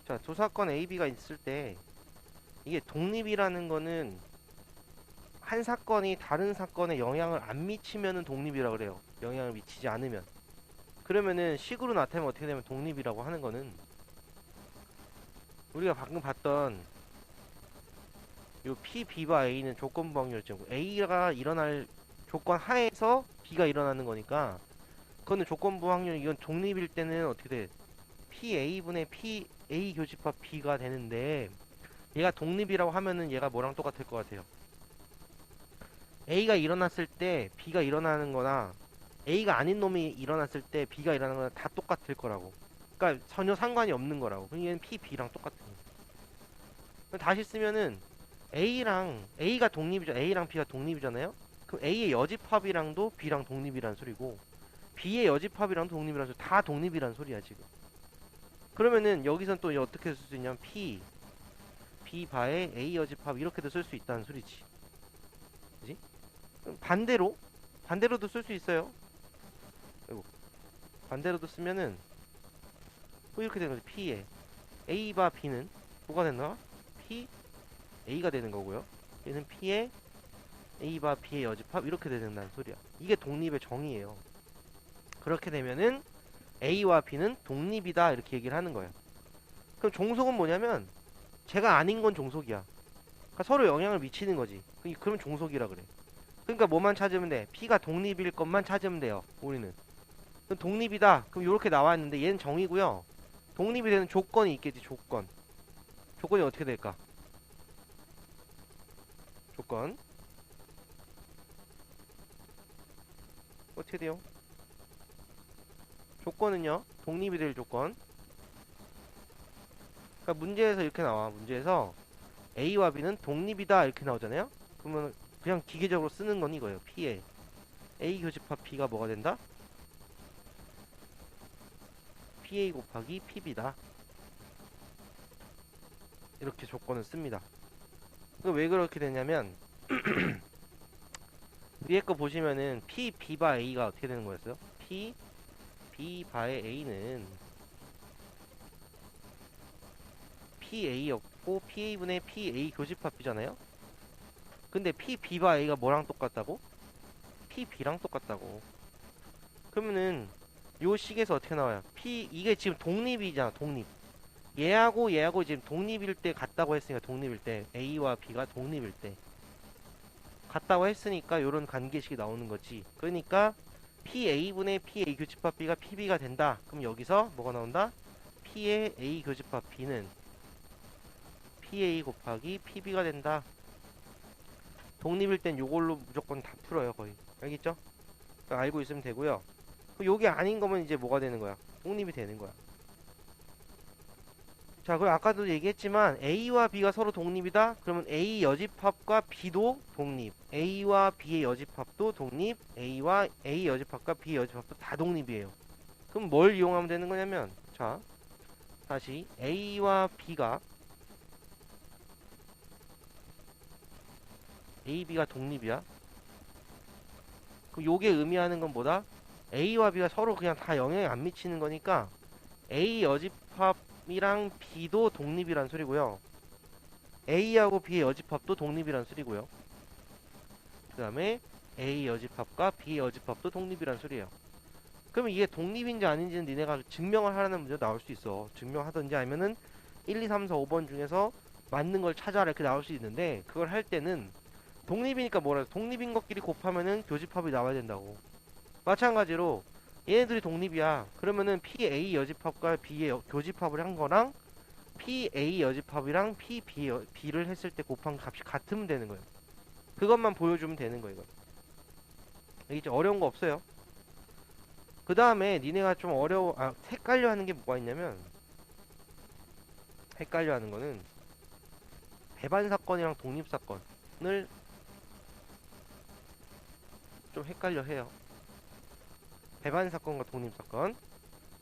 자, 두 사건 A, B가 있을 때 이게 독립이라는 거는 한 사건이 다른 사건에 영향을 안 미치면은 독립이라 그래요. 영향을 미치지 않으면. 그러면은 식으로 나타내면 어떻게 되면 독립이라고 하는 거는 우리가 방금 봤던 요 P, B와 A는 조건부 확률증이고 A가 일어날 조건 하에서 B가 일어나는 거니까 그거는 조건부 확률. 이건 독립일 때는 어떻게 돼? PA분의 PA 교집합 B가 되는데 얘가 독립이라고 하면은 얘가 뭐랑 똑같을 것 같아요? A가 일어났을 때 B가 일어나는 거나 A가 아닌 놈이 일어났을 때 B가 일어나는 거나 다 똑같을 거라고. 그러니까 전혀 상관이 없는 거라고. 그럼 얘는 P, B랑 똑같은 거. 다시 쓰면은 A가 독립이죠. A랑 B가 독립이잖아요. 그럼 A의 여집합이랑도 B랑 독립이란 소리고 B의 여집합이랑 독립이란 소리. 다 독립이란 소리야 지금. 그러면은 여기선 또 어떻게 쓸 수 있냐면 P, B 바의 A 여집합 이렇게도 쓸 수 있다는 소리지. 그지? 반대로도 쓸 수 있어요. 아이고, 반대로도 쓰면은 뭐 이렇게 되는 거지. P에 A바 B는 뭐가 됐나? P A가 되는 거고요. 얘는 P에 A바 B의 여집합 이렇게 된다는 소리야. 이게 독립의 정의예요. 그렇게 되면은 A와 B는 독립이다 이렇게 얘기를 하는 거예요. 그럼 종속은 뭐냐면 제가 아닌 건 종속이야. 그러니까 서로 영향을 미치는 거지. 그럼 종속이라 그래. 그러니까 뭐만 찾으면 돼? P가 독립일 것만 찾으면 돼요. 우리는. 그럼 독립이다. 그럼 이렇게 나와 있는데 얘는 정의고요. 독립이 되는 조건이 있겠지. 조건. 조건이 어떻게 될까? 조건 어떻게 돼요? 조건은요. 독립이 될 조건. 그러니까 문제에서 이렇게 나와. 문제에서 A와 B는 독립이다 이렇게 나오잖아요. 그러면 그냥 기계적으로 쓰는 건 이거예요. P에 A 교집합 B가 뭐가 된다? PA 곱하기 PB다. 이렇게 조건을 씁니다. 왜 그렇게 되냐면 위에 거 보시면은 P, B바 A가 어떻게 되는 거였어요? P, B바의 A는 PA였고 PA분의 PA 교집합이잖아요? 근데 P, B바 A가 뭐랑 똑같다고? P, B랑 똑같다고. 그러면은 요 식에서 어떻게 나와요? 이게 지금 독립이잖아. 독립. 얘하고 지금 독립일 때 같다고 했으니까 독립일 때 A와 B가 독립일 때 같다고 했으니까 요런 관계식이 나오는 거지. 그러니까 PA분의 PA 교집합 B가 PB가 된다. 그럼 여기서 뭐가 나온다? P의 A 교집합 B는 PA 곱하기 PB가 된다. 독립일 땐 요걸로 무조건 다 풀어요. 거의. 알겠죠? 알고 있으면 되고요. 요게 아닌 거면 이제 뭐가 되는 거야? 독립이 되는 거야. 자, 그럼 아까도 얘기했지만 A와 B가 서로 독립이다? 그러면 A 여집합과 B도 독립. A와 B의 여집합도 독립. A와 A 여집합과 B 여집합도 다 독립이에요. 그럼 뭘 이용하면 되는 거냐면 자, 다시 A와 B가 A, B가 독립이야. 그럼 요게 의미하는 건 뭐다? A와 B가 서로 그냥 다 영향이 안 미치는 거니까 A 여집합이랑 B도 독립이란 소리고요. A하고 B의 여집합도 독립이란 소리고요. 그 다음에 A 여집합과 B 여집합도 독립이란 소리예요. 그러면 이게 독립인지 아닌지는 니네가 증명을 하라는 문제가 나올 수 있어. 증명하든지 아니면은 1, 2, 3, 4, 5번 중에서 맞는 걸 찾아라 이렇게 나올 수 있는데 그걸 할 때는 독립이니까 뭐라 독립인 것끼리 곱하면은 교집합이 나와야 된다고. 마찬가지로 얘네들이 독립이야. 그러면은 PA 여집합과 B의 교집합을 한 거랑 PA 여집합이랑 B를 했을 때 곱한 값이 같으면 되는 거예요. 그것만 보여주면 되는 거예요. 이게 어려운 거 없어요. 그 다음에 니네가 좀 헷갈려 하는 게 뭐가 있냐면, 헷갈려 하는 거는 배반 사건이랑 독립 사건을 좀 헷갈려 해요. 배반 사건과 독립 사건.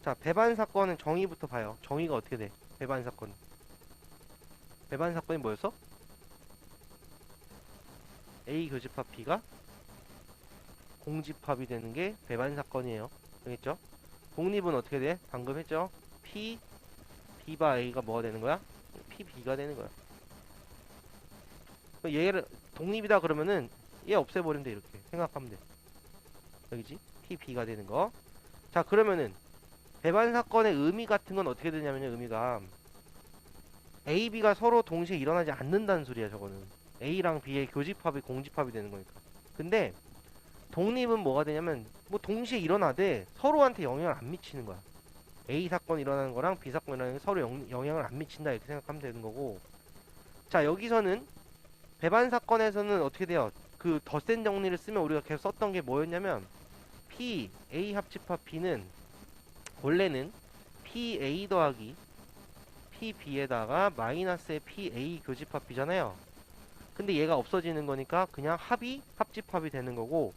자, 배반 사건은 정의부터 봐요. 정의가 어떻게 돼? 배반 사건. 배반 사건이 뭐였어? A 교집합 B가 공집합이 되는 게 배반 사건이에요. 알겠죠? 독립은 어떻게 돼? 방금 했죠? B바 A가 뭐가 되는 거야? PB가 되는 거야. 얘를 독립이다 그러면은 얘 없애버리면 돼. 이렇게 생각하면 돼. 여기지? PB가 되는 거. 자, 그러면은 배반 사건의 의미 같은 건 어떻게 되냐면요. 의미가 A, B가 서로 동시에 일어나지 않는다는 소리야. 저거는 A랑 B의 교집합이 공집합이 되는 거니까. 근데 독립은 뭐가 되냐면 뭐 동시에 일어나되 서로한테 영향을 안 미치는 거야. A 사건 일어나는 거랑 B 사건 일어나는 게 서로 영향을 안 미친다 이렇게 생각하면 되는 거고. 자, 여기서는 배반 사건에서는 어떻게 돼요? 그 더 센 정리를 쓰면 우리가 계속 썼던 게 뭐였냐면 P, A 합집합 B는 원래는 PA 더하기 PB에다가 마이너스의 PA 교집합 B잖아요. 근데 얘가 없어지는 거니까 그냥 합집합이 되는 거고,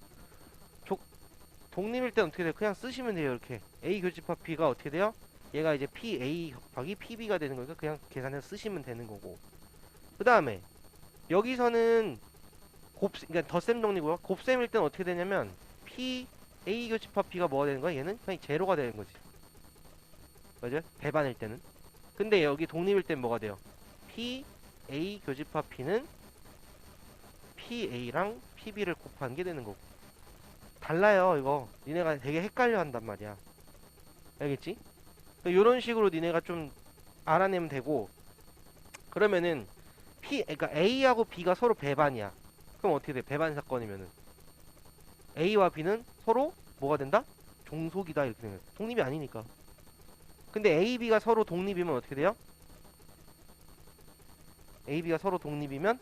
독립일 때 어떻게 돼요? 그냥 쓰시면 돼요. 이렇게 A 교집합 B가 어떻게 돼요? 얘가 이제 PA 곱하기 PB가 되는 거니까 그냥 계산해서 쓰시면 되는 거고. 그 다음에 여기서는 그러니까 덧셈 정리고요. 곱셈일 때는 어떻게 되냐면 A 교집합 B가 뭐가 되는 거야? 얘는 그냥 제로가 되는 거지. 맞아요? 배반일 때는. 근데 여기 독립일 땐 뭐가 돼요? PA 교집합 B는 PA랑 PB를 곱한 게 되는 거고. 달라요. 이거 니네가 되게 헷갈려 한단 말이야. 알겠지? 요런 식으로 니네가 좀 알아내면 되고. 그러면은 그러니까 A하고 B가 서로 배반이야. 그럼 어떻게 돼? 배반 사건이면은 A와 B는 서로 뭐가 된다? 종속이다 이렇게 되는 거야. 독립이 아니니까. 근데 A, B가 서로 독립이면 어떻게 돼요? A, B가 서로 독립이면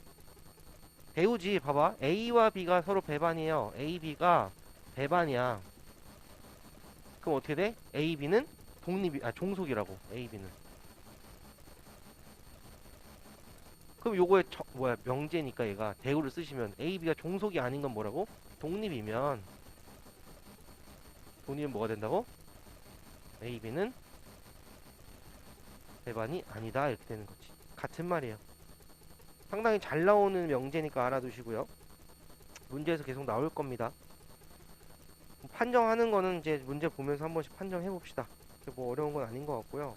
배우지. 봐봐. A와 B가 서로 배반이에요. A, B가 배반이야. 그럼 어떻게 돼? A, B는 종속이라고. A, B는. 그럼 요거에 명제니까 얘가 대우를 쓰시면 A, B가 종속이 아닌 건 뭐라고? 독립이면 뭐가 된다고? A, B는 배반이 아니다 이렇게 되는 거지. 같은 말이에요. 상당히 잘 나오는 명제니까 알아두시고요. 문제에서 계속 나올 겁니다. 판정하는 거는 이제 문제 보면서 한 번씩 판정해 봅시다. 뭐 어려운 건 아닌 것 같고요.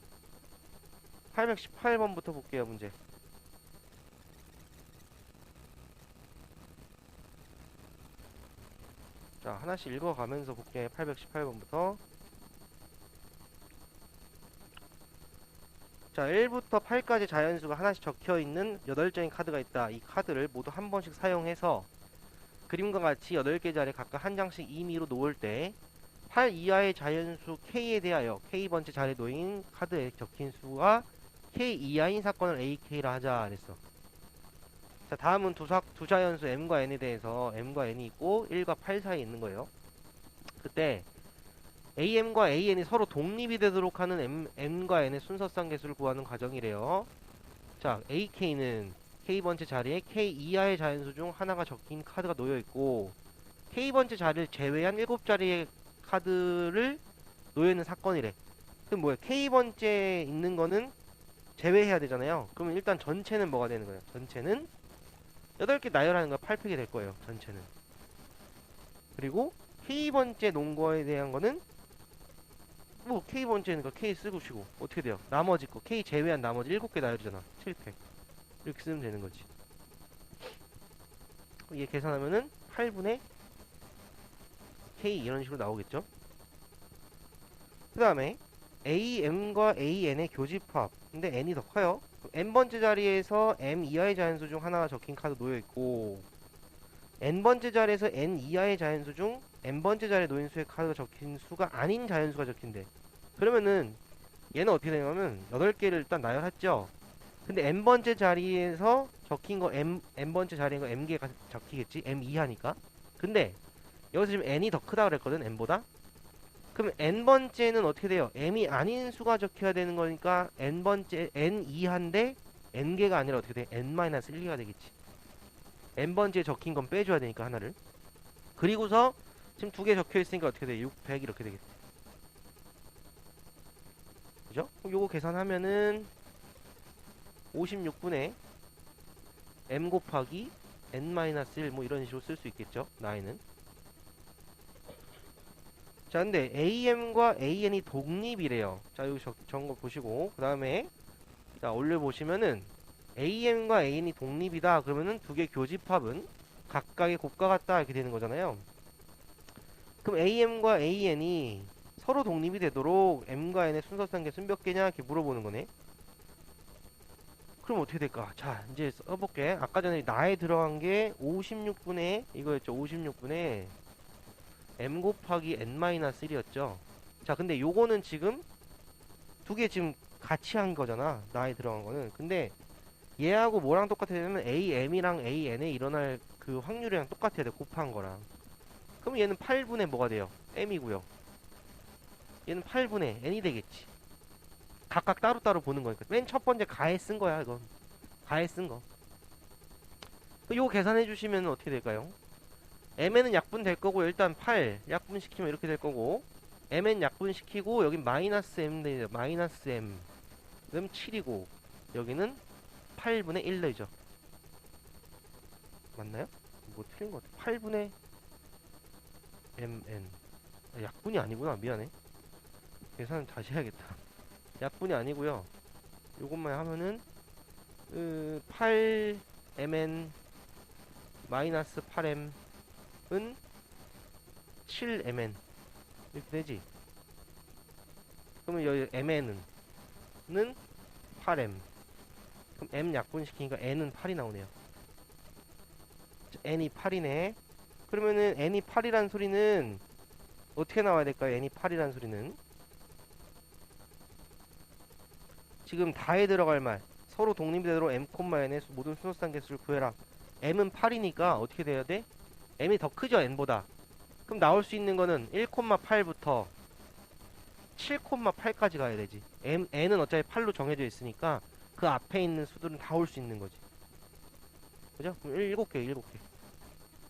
818번부터 볼게요. 문제. 자, 하나씩 읽어가면서 볼게요. 818번부터. 자, 1부터 8까지 자연수가 하나씩 적혀있는 8장의 카드가 있다. 이 카드를 모두 한 번씩 사용해서 그림과 같이 8개 자리에 각각 한 장씩 임의로 놓을 때 8 이하의 자연수 K에 대하여 K번째 자리에 놓인 카드에 적힌 수가 K 이하인 사건을 AK라 하자 그랬어. 자, 다음은 두 자연수 M과 N에 대해서 M과 N이 있고 1과 8 사이에 있는 거예요. 그때 AM과 AN이 서로 독립이 되도록 하는 M과 N의 순서상 개수를 구하는 과정이래요. 자, AK는 K번째 자리에 K 이하의 자연수 중 하나가 적힌 카드가 놓여있고 K번째 자리를 제외한 7자리의 카드를 놓여있는 사건이래. 그럼 뭐야? K번째 있는 거는 제외해야 되잖아요. 그러면 일단 전체는 뭐가 되는 거예요? 전체는 8개 나열하는 거 8팩이 될 거예요. 전체는. 그리고 K번째 놓은 거에 대한 거는 뭐 K번째니까 K 쓰고 쉬고 어떻게 돼요? 나머지 거 K 제외한 나머지 7개 나열이잖아. 7팩. 이렇게 쓰면 되는 거지. 얘 계산하면은 8분의 K 이런 식으로 나오겠죠? 그 다음에 AM과 AN의 교집합. 근데 N이 더 커요. N번째 자리에서 M 이하의 자연수 중 하나가 적힌 카드 놓여있고 n번째 자리에서 n 이하의 자연수 중 n번째 자리에 노인수의 카드가 적힌 수가 아닌 자연수가 적힌대. 그러면은 얘는 어떻게 되냐면 8개를 일단 나열했죠. 근데 n번째 자리에서 적힌 거 n번째 자리인 거 m개가 적히겠지. m 이하니까. 근데 여기서 지금 n이 더 크다 그랬거든. n보다. 그럼 n번째는 어떻게 돼요? m이 아닌 수가 적혀야 되는 거니까 n번째 n 이하인데 n개가 아니라 어떻게 돼? n-1개가 되겠지. n번째에 적힌 건 빼줘야 되니까 하나를. 그리고서 지금 2개 적혀 있으니까 어떻게 돼? 6, 100 이렇게 되겠지. 그죠? 그럼 요거 계산하면은 56분의 m 곱하기 n-1 뭐 이런 식으로 쓸 수 있겠죠. 나이는. 자, 근데 am과 an이 독립이래요. 자, 여기 적은 거 보시고 그 다음에 자 올려보시면은 am과 an이 독립이다. 그러면은 두 개 교집합은 각각의 곱과 같다 이렇게 되는 거잖아요. 그럼 am과 an이 서로 독립이 되도록 m과 n의 순서상계수는 몇 개냐 이렇게 물어보는 거네. 그럼 어떻게 될까? 자, 이제 써볼게. 아까 전에 나에 들어간 게 56분의 이거였죠. 56분의 m 곱하기 n-1이었죠. 자, 근데 요거는 지금 두 개 지금 같이 한 거잖아. 나에 들어간 거는. 근데 얘하고 뭐랑 똑같아냐면 am이랑 an에 일어날 그 확률이랑 똑같아야 돼. 곱한 거랑. 그럼 얘는 8분의 뭐가 돼요? m이고요. 얘는 8분의 n이 되겠지. 각각 따로따로 보는 거니까. 맨 첫 번째 가에 쓴 거야, 이건. 가에 쓴 거. 요거 계산해 주시면 어떻게 될까요? mn은 약분 될 거고 일단 8 약분 시키면 이렇게 될 거고 mn 약분 시키고 여긴 마이너스 m 되죠. 마이너스 m 그럼 7이고 여기는 8분의 1 되죠. 맞나요? 뭐 틀린 것 같아. 8분의 mn 약분이 아니구나. 미안해. 계산 다시 해야겠다. 약분이 아니고요. 요것만 하면은 8mn 마이너스 8m 은 7mn 이렇게 되지. 그러면 여기 mn은 8m 그럼 m 약분시키니까 n은 8이 나오네요. n이 8이네. 그러면은 n이 8이란 소리는 어떻게 나와야 될까요? n이 8이란 소리는 지금 다에 들어갈 말 서로 독립되도록 m, n의 모든 순서상 개수를 구해라. m은 8이니까 어떻게 돼야 돼? m이 더 크죠 n보다. 그럼 나올 수 있는 거는 1,8부터 7,8까지 가야 되지. n은 어차피 8로 정해져 있으니까 그 앞에 있는 수들은 다 올 수 있는 거지. 그죠? 그럼 7개, 7개.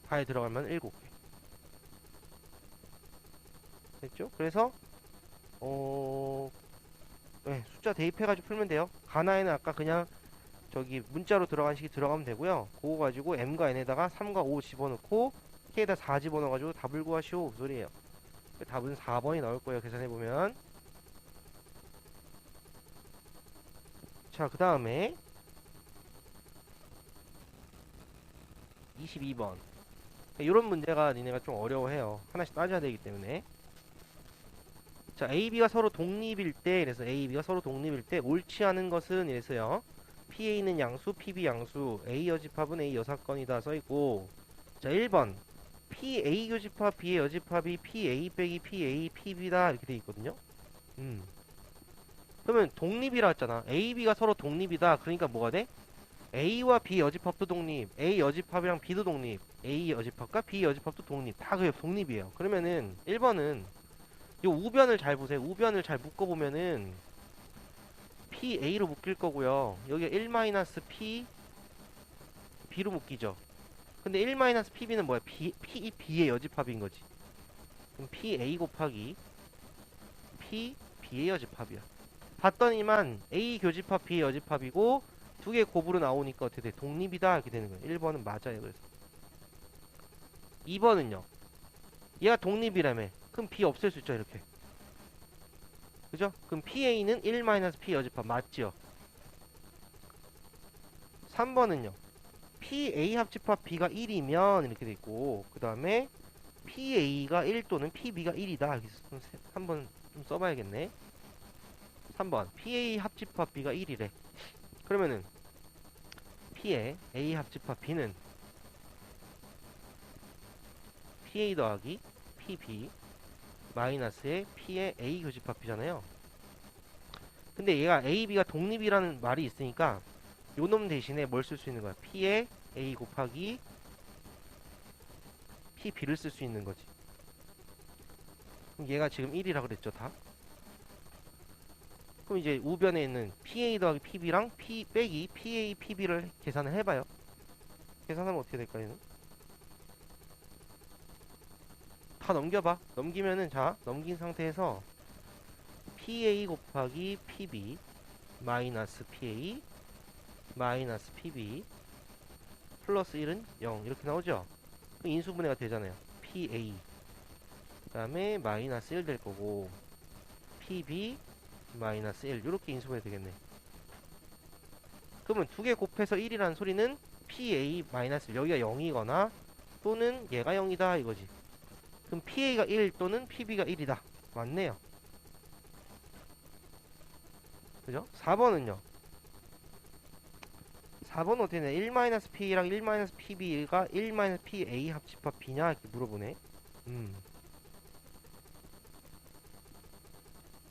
다에 들어가면 7개. 됐죠? 그래서 네, 숫자 대입해가지고 풀면 돼요. 가나에는 아까 그냥 저기 문자로 들어간 식이 들어가면 되고요. 그거 가지고 m과 n에다가 3과 5 집어넣고 k에다 4 집어넣어가지고 답을 구하시오. 그 소리예요. 답은 4번이 나올 거예요. 계산해보면. 자, 그 다음에 22번. 이런 문제가 니네가 좀 어려워해요. 하나씩 따져야 되기 때문에. 자, AB가 서로 독립일 때, 그래서 AB가 서로 독립일 때 옳지 않은 것은 이래서요. PA는 양수, PB 양수, A 여집합은 A 여사건이다 써있고. 자, 1번. PA 교집합, B의 여집합이 PA 빼기 PA, PB다 이렇게 돼 있거든요. 그러면 독립이라 했잖아. AB가 서로 독립이다. 그러니까 뭐가 돼? A와 B 여집합도 독립, A 여집합이랑 B도 독립, A 여집합과 B 여집합도 독립. 다 그게 독립이에요. 그러면은 1번은 요 우변을 잘 보세요. 우변을 잘 묶어보면은 PA로 묶일 거고요. 여기 1-P B로 묶이죠. 근데 1-PB는 뭐야? B의 여집합인 거지. 그럼 PA 곱하기 B의 여집합이야. 봤더니만 A 교집합 B의 여집합이고 두 개 곱으로 나오니까 어떻게 돼? 독립이다 이렇게 되는 거예요. 1번은 맞아요. 그래서 2번은요. 얘가 독립이라며. 그럼 B 없앨 수 있죠. 이렇게. 그죠? 그럼 PA는 1-P 여집합 맞지요? 3번은요. PA 합집합 B가 1이면 이렇게 돼 있고 그 다음에 PA가 1 또는 PB가 1이다. 여기 한번 좀 써봐야겠네. 3번 PA 합집합 B가 1이래. 그러면은 P의 A 합집합 B는 PA 더하기 PB 마이너스의 P의 A 교집합 B잖아요. 근데 얘가 A, B가 독립이라는 말이 있으니까 요놈 대신에 뭘 쓸 수 있는 거야? P의 A 곱하기 PB를 쓸 수 있는 거지. 그럼 얘가 지금 1이라 그랬죠, 다? 그럼 이제 우변에 있는 PA 더하기 PB랑 P 빼기 PA, PB를 계산을 해봐요. 계산하면 어떻게 될까요, 얘는? 다 넘겨봐. 넘기면은, 자, 넘긴 상태에서 PA 곱하기 PB 마이너스 PA 마이너스 PB 플러스 1은 0 이렇게 나오죠? 그럼 인수분해가 되잖아요. PA 그 다음에 마이너스 1 될 거고 PB 마이너스 1 이렇게 인수분해 되겠네. 그러면 두 개 곱해서 1이라는 소리는 PA 마이너스 1 여기가 0이거나 또는 얘가 0이다 이거지. 그럼 PA가 1 또는 PB가 1이다. 맞네요. 그죠? 4번은요. 4번은 어떻게 되냐? 1-PA랑 1-PB가 1-PA 합집합 B냐? 이렇게 물어보네.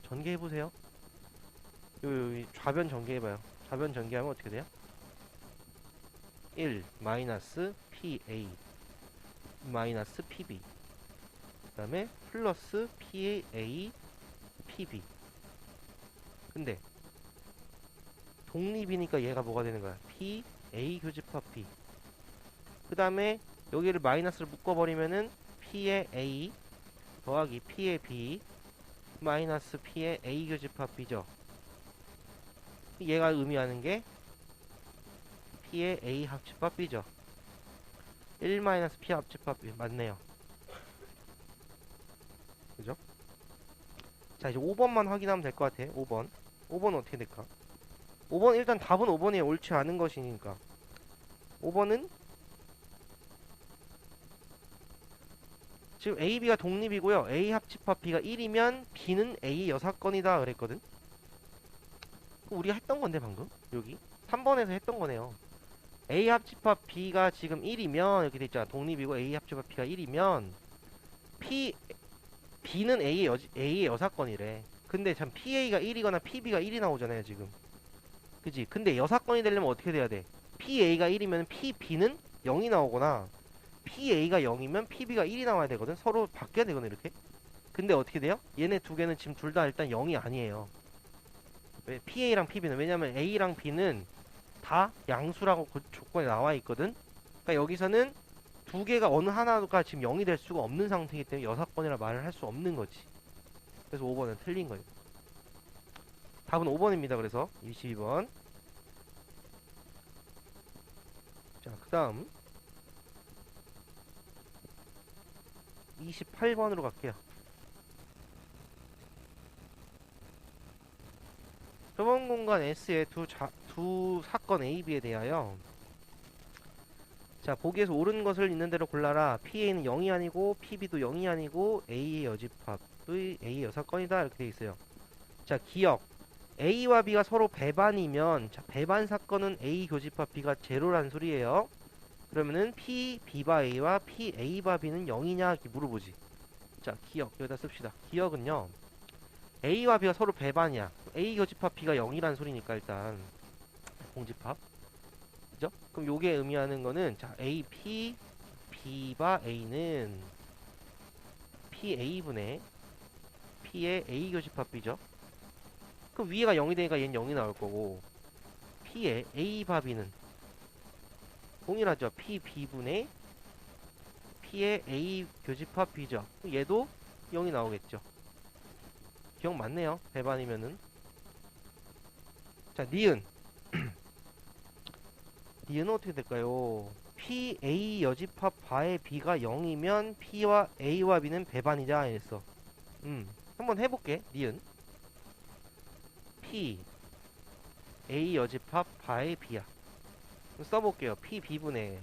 전개해보세요. 요 좌변 전개해봐요. 좌변 전개하면 어떻게 돼요? 1 마이너스 PA 마이너스 PB 그 다음에 플러스 PA PB. 근데 독립이니까 얘가 뭐가 되는 거야? PA 교집합 B. 그 다음에 여기를 마이너스를 묶어버리면은 P의 A 더하기 P의 B 마이너스 P의 A 교집합 B죠. 얘가 의미하는 게 P의 A 합집합 B죠. 1-P 합집합 B 맞네요. 그죠? 자, 이제 5번만 확인하면 될 것 같아. 5번. 5번은 어떻게 될까? 5번 일단 답은 5번이 옳지 않은 것이니까 5번은 지금 A, B가 독립이고요. A 합집합 B가 1이면 B는 A 여사건이다 그랬거든. 우리가 했던 건데 방금 여기 3번에서 했던 거네요. A 합집합 B가 지금 1이면 이렇게 돼있잖아. 독립이고 A 합집합 B가 1이면 B는 A의 여사건이래. 근데 참 PA가 1이거나 PB가 1이 나오잖아요 지금. 그지? 근데 여사건이 되려면 어떻게 돼야 돼? PA가 1이면 PB는 0이 나오거나 PA가 0이면 PB가 1이 나와야 되거든. 서로 바뀌어야 되거든 이렇게. 근데 어떻게 돼요? 얘네 두 개는 지금 둘 다 일단 0이 아니에요. 왜? PA랑 PB는. 왜냐면 A랑 B는 다 양수라고 그 조건에 나와 있거든. 그러니까 여기서는 두 개가 어느 하나가 지금 0이 될 수가 없는 상태이기 때문에 여사건이라 말을 할 수 없는 거지. 그래서 5번은 틀린 거예요. 답은 5번입니다. 그래서 22번. 자, 그 다음 28번으로 갈게요. 표본 공간 S의 두 사건 A, B에 대하여 자, 보기에서 옳은 것을 있는 대로 골라라. PA는 0이 아니고 PB도 0이 아니고 A의 여집합의 A 여사건이다 이렇게 되어 있어요. 자, 기억 A와 B가 서로 배반이면 자, 배반 사건은 A 교집합 B가 제로란 소리예요. 그러면은 P, B바 A와 P, A바 B는 0이냐 이렇게 물어보지. 자, 기억 여기다 씁시다. 기억은요 A와 B가 서로 배반이야. A 교집합 B가 0이란 소리니까 일단 공집합 그죠? 그럼 요게 의미하는 거는 자 A, P, B바 A는 PA분의 P의 A 교집합 B죠. 그럼 위에가 0이 되니까 얘는 0이 나올 거고 P의 A바 B는 동일하죠. PB분의 P의 A 교집합 B죠. 얘도 0이 나오겠죠. 기억 맞네요. 배반이면은. 자, 니은. 니은은 어떻게 될까요? PA 여집합 바의 B가 0이면 P와 A와 B는 배반이자 이랬어. 한번 해볼게. 니은. P A 여집합 바의 B야. 써볼게요. PB분의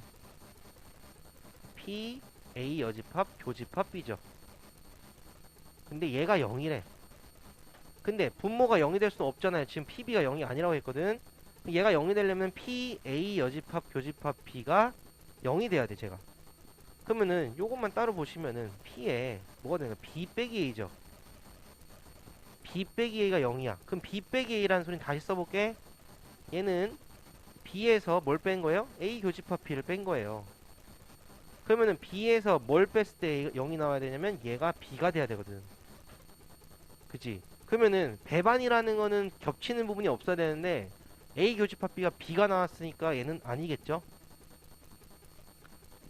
P A 여집합 교집합 B죠. 근데 얘가 0이래. 근데 분모가 0이 될 수는 없잖아요. 지금 PB가 0이 아니라고 했거든. 얘가 0이 되려면 P A 여집합 교집합 B가 0이 돼야 돼. 제가 그러면은 요것만 따로 보시면은 P에 뭐가 되는 거야? B 빼기 A죠. B 빼기 A가 0이야. 그럼 B 빼기 A라는 소리는 다시 써볼게. 얘는 B에서 뭘 뺀 거예요? A 교집합 P를 뺀 거예요. 그러면은 B에서 뭘 뺐을 때 0이 나와야 되냐면 얘가 B가 돼야 되거든. 그치? 그러면은 배반이라는 거는 겹치는 부분이 없어야 되는데 A 교집합 B가 B가 나왔으니까 얘는 아니겠죠?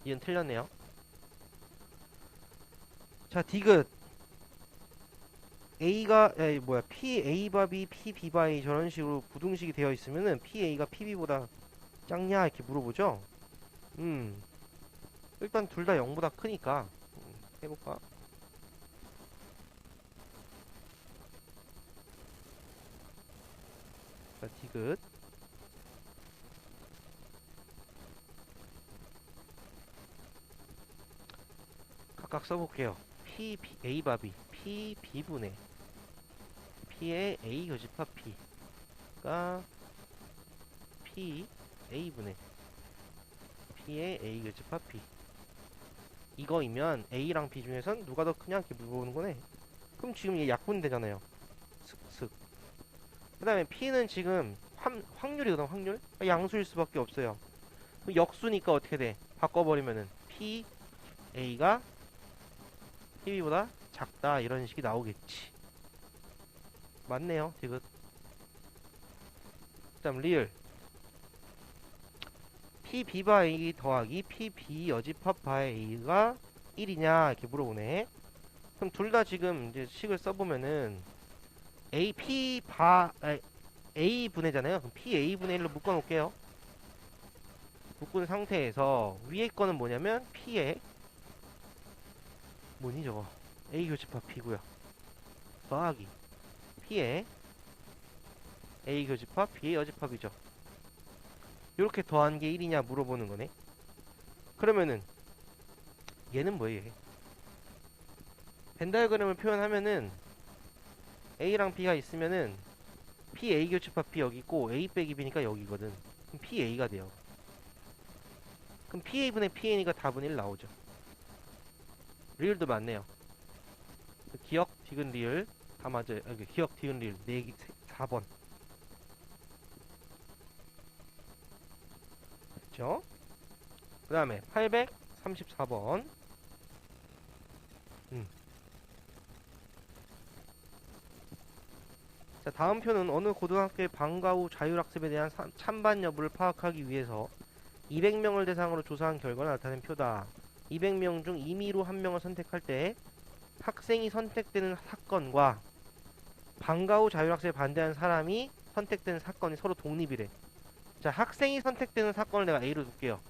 얘는 틀렸네요. 자, 디귿 A가 뭐야 P A 바비 P B 바이 저런 식으로 부등식이 되어 있으면은 P A가 P B보다 작냐 이렇게 물어보죠. 음 일단 둘 다 0보다 크니까 해볼까? 자, 디귿 각각 써볼게요. P B A 바비 P B분의 P의 A 교집합 P가 P A분의 P의 A 교집합 P 이거이면 A랑 B 중에선 누가 더 크냐 이렇게 물어보는 거네. 그럼 지금 얘 약분 되잖아요. 슥슥. 그 다음에 P는 지금 확률이거든, 확률? 양수일 수밖에 없어요. 그럼 역수니까 어떻게 돼? 바꿔버리면은 P, A가 PB보다 작다 이런 식이 나오겠지. 맞네요, 지금. 그 다음 리을 P, B 바 A 더하기 P, B 여집합 바의 A가 1이냐 이렇게 물어보네. 그럼 둘 다 지금 이제 식을 써보면은 A, P 바 A 분해잖아요. 그럼 P A 분의 1로 묶어 놓을게요. 묶은 상태에서 위에 거는 뭐냐면 P에 뭐니 저거 A 교집합 P고요. 더하기 P에 A 교집합 B의 여집합이죠. 이렇게 더한 게 1이냐 물어보는 거네. 그러면은 얘는 뭐예요? 얘? 벤 다이어그램을 표현하면은 A랑 B가 있으면은 P A 교집합 B 여기 있고 A 빼기 B니까 여기거든. 그럼 P A가 돼요. 그럼 P A분의 P A니까 답은 1 나오죠. 리을도 맞네요. 기억 디귿 리을 다 맞아요. 기억 디귿 리을 4번. 그렇죠? 그 다음에 834번. 자, 다음 표는 어느 고등학교의 방과 후 자율학습에 대한 찬반 여부를 파악하기 위해서 200명을 대상으로 조사한 결과를 나타낸 표다. 200명 중 임의로 한 명을 선택할 때 학생이 선택되는 사건과 방과 후 자율학습에 반대하는 사람이 선택되는 사건이 서로 독립이래. 자, 학생이 선택되는 사건을 내가 A로 둘게요.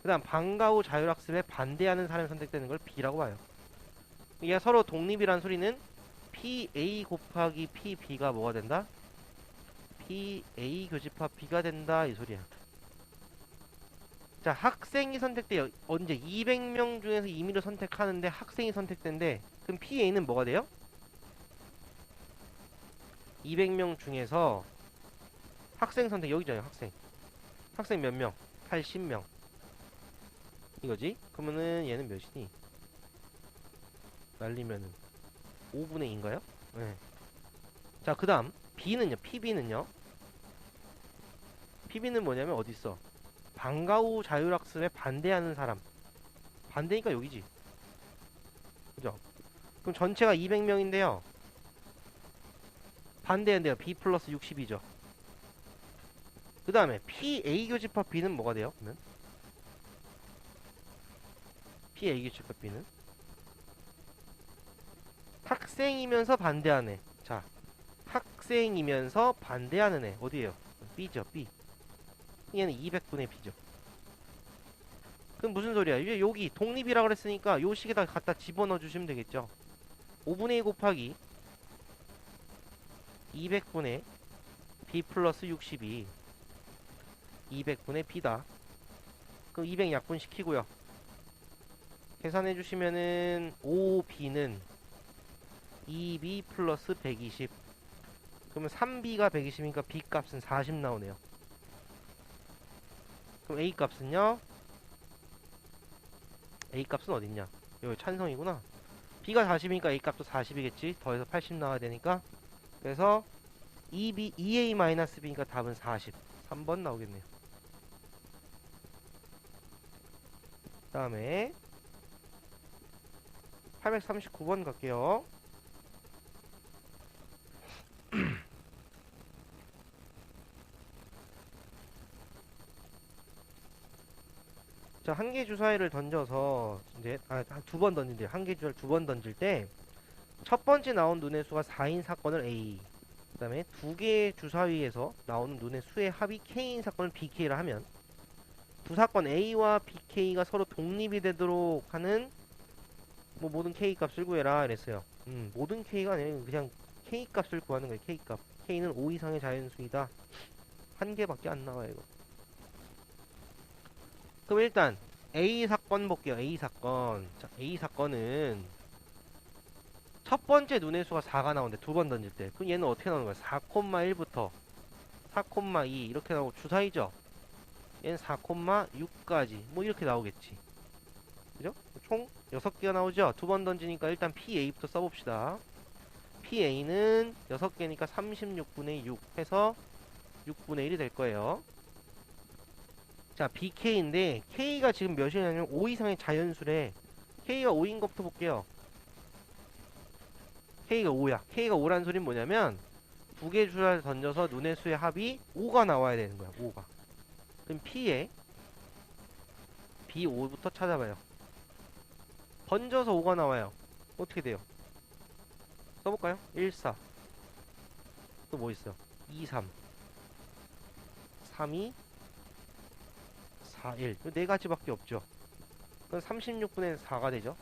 그 다음 방과 후 자율학습에 반대하는 사람이 선택되는 걸 B라고 봐요. 이게 서로 독립이란 소리는 PA 곱하기 PB가 뭐가 된다? PA 교집합 B가 된다 이 소리야. 자, 학생이 선택돼요. 언제? 200명 중에서 임의로 선택하는데 학생이 선택된대. 그럼 PA는 뭐가 돼요? 200명 중에서 학생 선택 여기잖아요. 학생. 학생 몇 명? 80명. 이거지? 그러면은 얘는 몇이니? 날리면은 5분의 2인가요? 네. 자, 그 다음 B는요. PB는요. PB는 뭐냐면 어딨어? 방과 후 자율학습에 반대하는 사람. 반대니까 여기지. 그죠? 그럼 전체가 200명인데요. 반대한대요. B 플러스 60이죠. 그 다음에 PA 교집합 B는 뭐가 돼요? 그러면 PA 교집합 B는 학생이면서 반대하는 애. 자, 학생이면서 반대하는 애 어디에요? B죠. B. 얘는 200분의 B죠. 그럼 무슨 소리야? 이제 여기 독립이라 그랬으니까 요 식에다 갖다 집어넣어 주시면 되겠죠. 5분의 2 곱하기 200분의 B 플러스 60이 200분의 B다. 그럼 200 약분시키고요. 계산해 주시면은 5B는 2B 플러스 120. 그러면 3B가 120이니까 B 값은 40 나오네요. 그럼 A 값은요? A 값은 어딨냐? 여기 찬성이구나. B가 40이니까 A 값도 40이겠지. 더해서 80 나와야 되니까. 그래서 2A-B니까 답은 40. 3번 나오겠네요. 그 다음에 839번 갈게요. 자, 한 개 주사위를 던져서 이제 두 번 던진대요. 한 개 주사위를 두 번 던질 때 첫 번째 나온 눈의 수가 4인 사건을 A, 그 다음에 두 개의 주사위에서 나오는 눈의 수의 합이 K인 사건을 BK라 하면 두 사건 A와 BK가 서로 독립이 되도록 하는 뭐 모든 K 값을 구해라 이랬어요. 모든 K가 아니라 그냥 K 값을 구하는 거예요. K 값. K는 5 이상의 자연수이다. 한 개밖에 안 나와요, 이거. 그럼 일단 A 사건 볼게요. A 사건. 자, A 사건은 첫 번째 눈의 수가 4가 나오는데 두 번 던질 때. 그럼 얘는 어떻게 나오는 거야? 4,1부터 4,2 이렇게 나오고 주사위죠. 얘는 4,6까지 뭐 이렇게 나오겠지. 그죠? 총 6개가 나오죠. 두 번 던지니까 일단 PA부터 써봅시다. PA는 6개니까 36분의 6 해서 6분의 1이 될 거예요. 자, BK인데 K가 지금 몇이냐면 5 이상의 자연수래. K가 5인 것부터 볼게요. K가 5야. K가 5란 소리는 뭐냐면 두 개 주사를 던져서 눈의 수의 합이 5가 나와야 되는 거야. 5가. 그럼 P에 B5부터 찾아봐요. 던져서 5가 나와요. 어떻게 돼요? 써볼까요? 1, 4. 또 뭐 있어요? 2, 3. 3, 2. 4, 1. 네 가지밖에 없죠. 그럼 36분의 4가 되죠.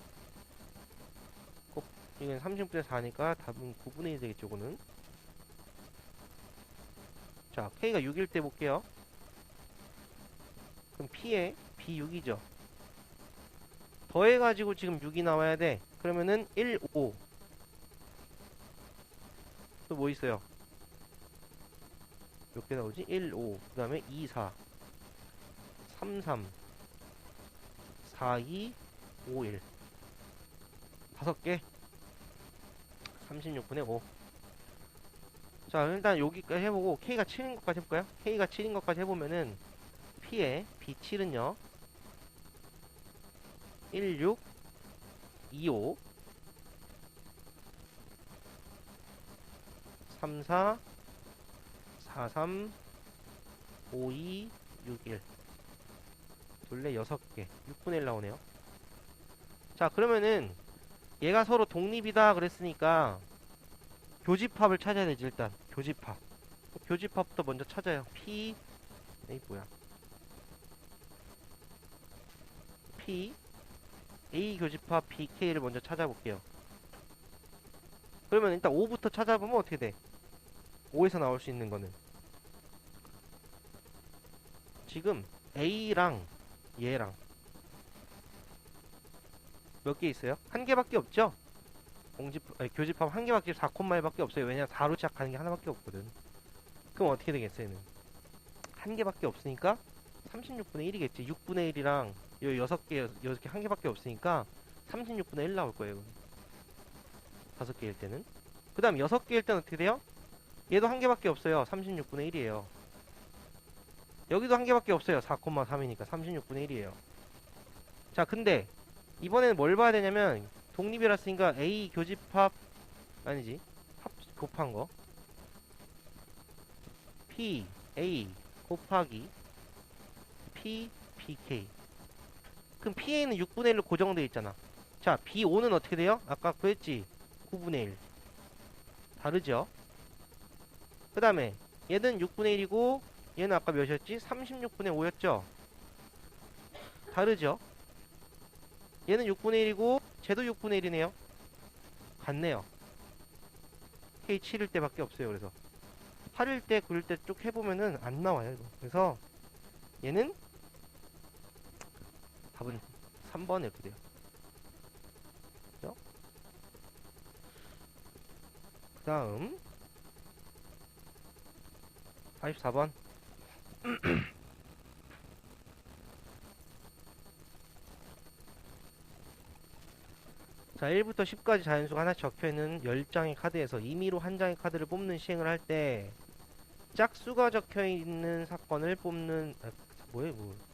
이건 36분의 4니까 답은 9분의 1 되겠죠, 이거는. 자, K가 6일 때 볼게요. 그럼 P에 B6이죠. 더해가지고 지금 6이 나와야 돼. 그러면은 1, 5. 또 뭐 있어요? 몇 개 나오지? 1, 5. 그 다음에 2, 4. 3, 3. 4, 2, 5, 1. 5개. 36분의 5. 자, 일단 여기까지 해보고 K가 7인 것까지 해볼까요? K가 7인 것까지 해보면은 P에 B7은요 1, 6, 2, 5, 3, 4, 4, 3, 5, 2, 6, 1. 둘레 6개. 6분의 1 나오네요. 자, 그러면은 얘가 서로 독립이다 그랬으니까 교집합을 찾아야 되지. 일단 교집합. 교집합부터 먼저 찾아요. P 에이 뭐야 P A 교집합 BK를 먼저 찾아볼게요. 그러면 일단 5부터 찾아보면 어떻게 돼? 5에서 나올 수 있는 거는 지금 A랑 얘랑 몇 개 있어요? 한 개밖에 없죠? 교집합 한 개밖에 4,1밖에 없어요. 왜냐 4로 시작하는 게 하나밖에 없거든. 그럼 어떻게 되겠어요? 얘는 한 개밖에 없으니까 36분의 1이겠지. 6분의 1이랑 요 6개 한 개밖에 없으니까 36분의 1 나올 거예요. 5개일 때는. 그 다음 6개일 때는 어떻게 돼요? 얘도 한 개밖에 없어요. 36분의 1이에요. 여기도 한 개밖에 없어요. 4,3이니까 36분의 1이에요. 자, 근데 이번에는 뭘 봐야 되냐면 독립이라 쓰니까 A 교집합 아니지 곱한 거 P A 곱하기 P BK. 그럼 PA는 6분의 1로 고정되어 있잖아. 자, B5는 어떻게 돼요? 아까 구했지? 9분의 1. 다르죠? 그 다음에 얘는 6분의 1이고 얘는 아까 몇이었지? 36분의 5였죠? 다르죠? 얘는 6분의 1이고 쟤도 6분의 1이네요. 같네요. K 7일 때밖에 없어요. 그래서 8일 때 9일 때 쭉 해보면은 안 나와요. 이거. 그래서 얘는 답은 3번 이렇게 돼요. 그죠? 그 다음 44번. 자, 1부터 10까지 자연수가 하나씩 적혀있는 10장의 카드에서 임의로 한 장의 카드를 뽑는 시행을 할 때 짝수가 적혀있는 사건을 뽑는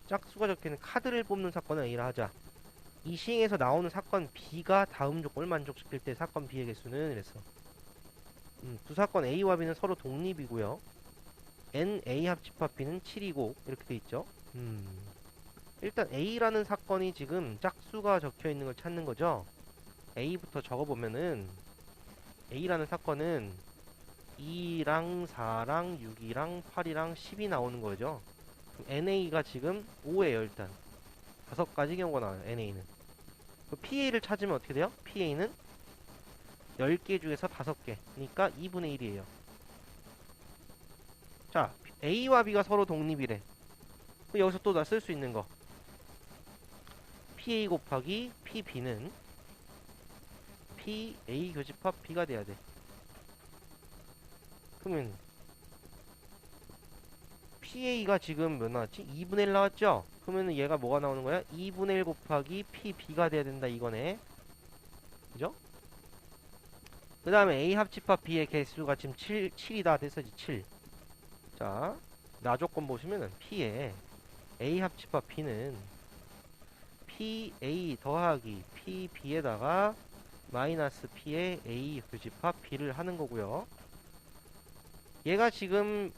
짝수가 적혀있는 카드를 뽑는 사건을 A라 하자. 이 시행에서 나오는 사건 B가 다음 조건을 만족시킬 때 사건 B의 개수는 이랬어. 두 사건 A와 B는 서로 독립이고요. N A 합집합 B는 7이고 이렇게 돼 있죠. 일단 A라는 사건이 지금 짝수가 적혀 있는 걸 찾는 거죠. A부터 적어보면은 A라는 사건은 2랑 4랑 6이랑 8이랑 10이 나오는 거죠. 그럼 NA가 지금 5예요. 일단 5가지 경우가 나와요. NA는. PA를 찾으면 어떻게 돼요? PA는 10개 중에서 5개. 그러니까 2분의 1이에요. 자, A와 B가 서로 독립이래. 그럼 여기서 또 나 쓸 수 있는 거. PA 곱하기 PB는 PA 교집합 B가 돼야 돼. 그러면 PA가 지금 몇 나왔지? 2분의 1 나왔죠? 그러면 얘가 뭐가 나오는 거야? 2분의 1 곱하기 PB가 돼야 된다 이거네. 그죠? 그 다음에 A 합집합 B의 개수가 지금 7이다 됐어지 7. 자, 나조건 보시면은 P에 A 합집합 B는 PA 더하기 PB에다가 마이너스 P의 A 교집합 B를 하는 거고요. 얘가 지금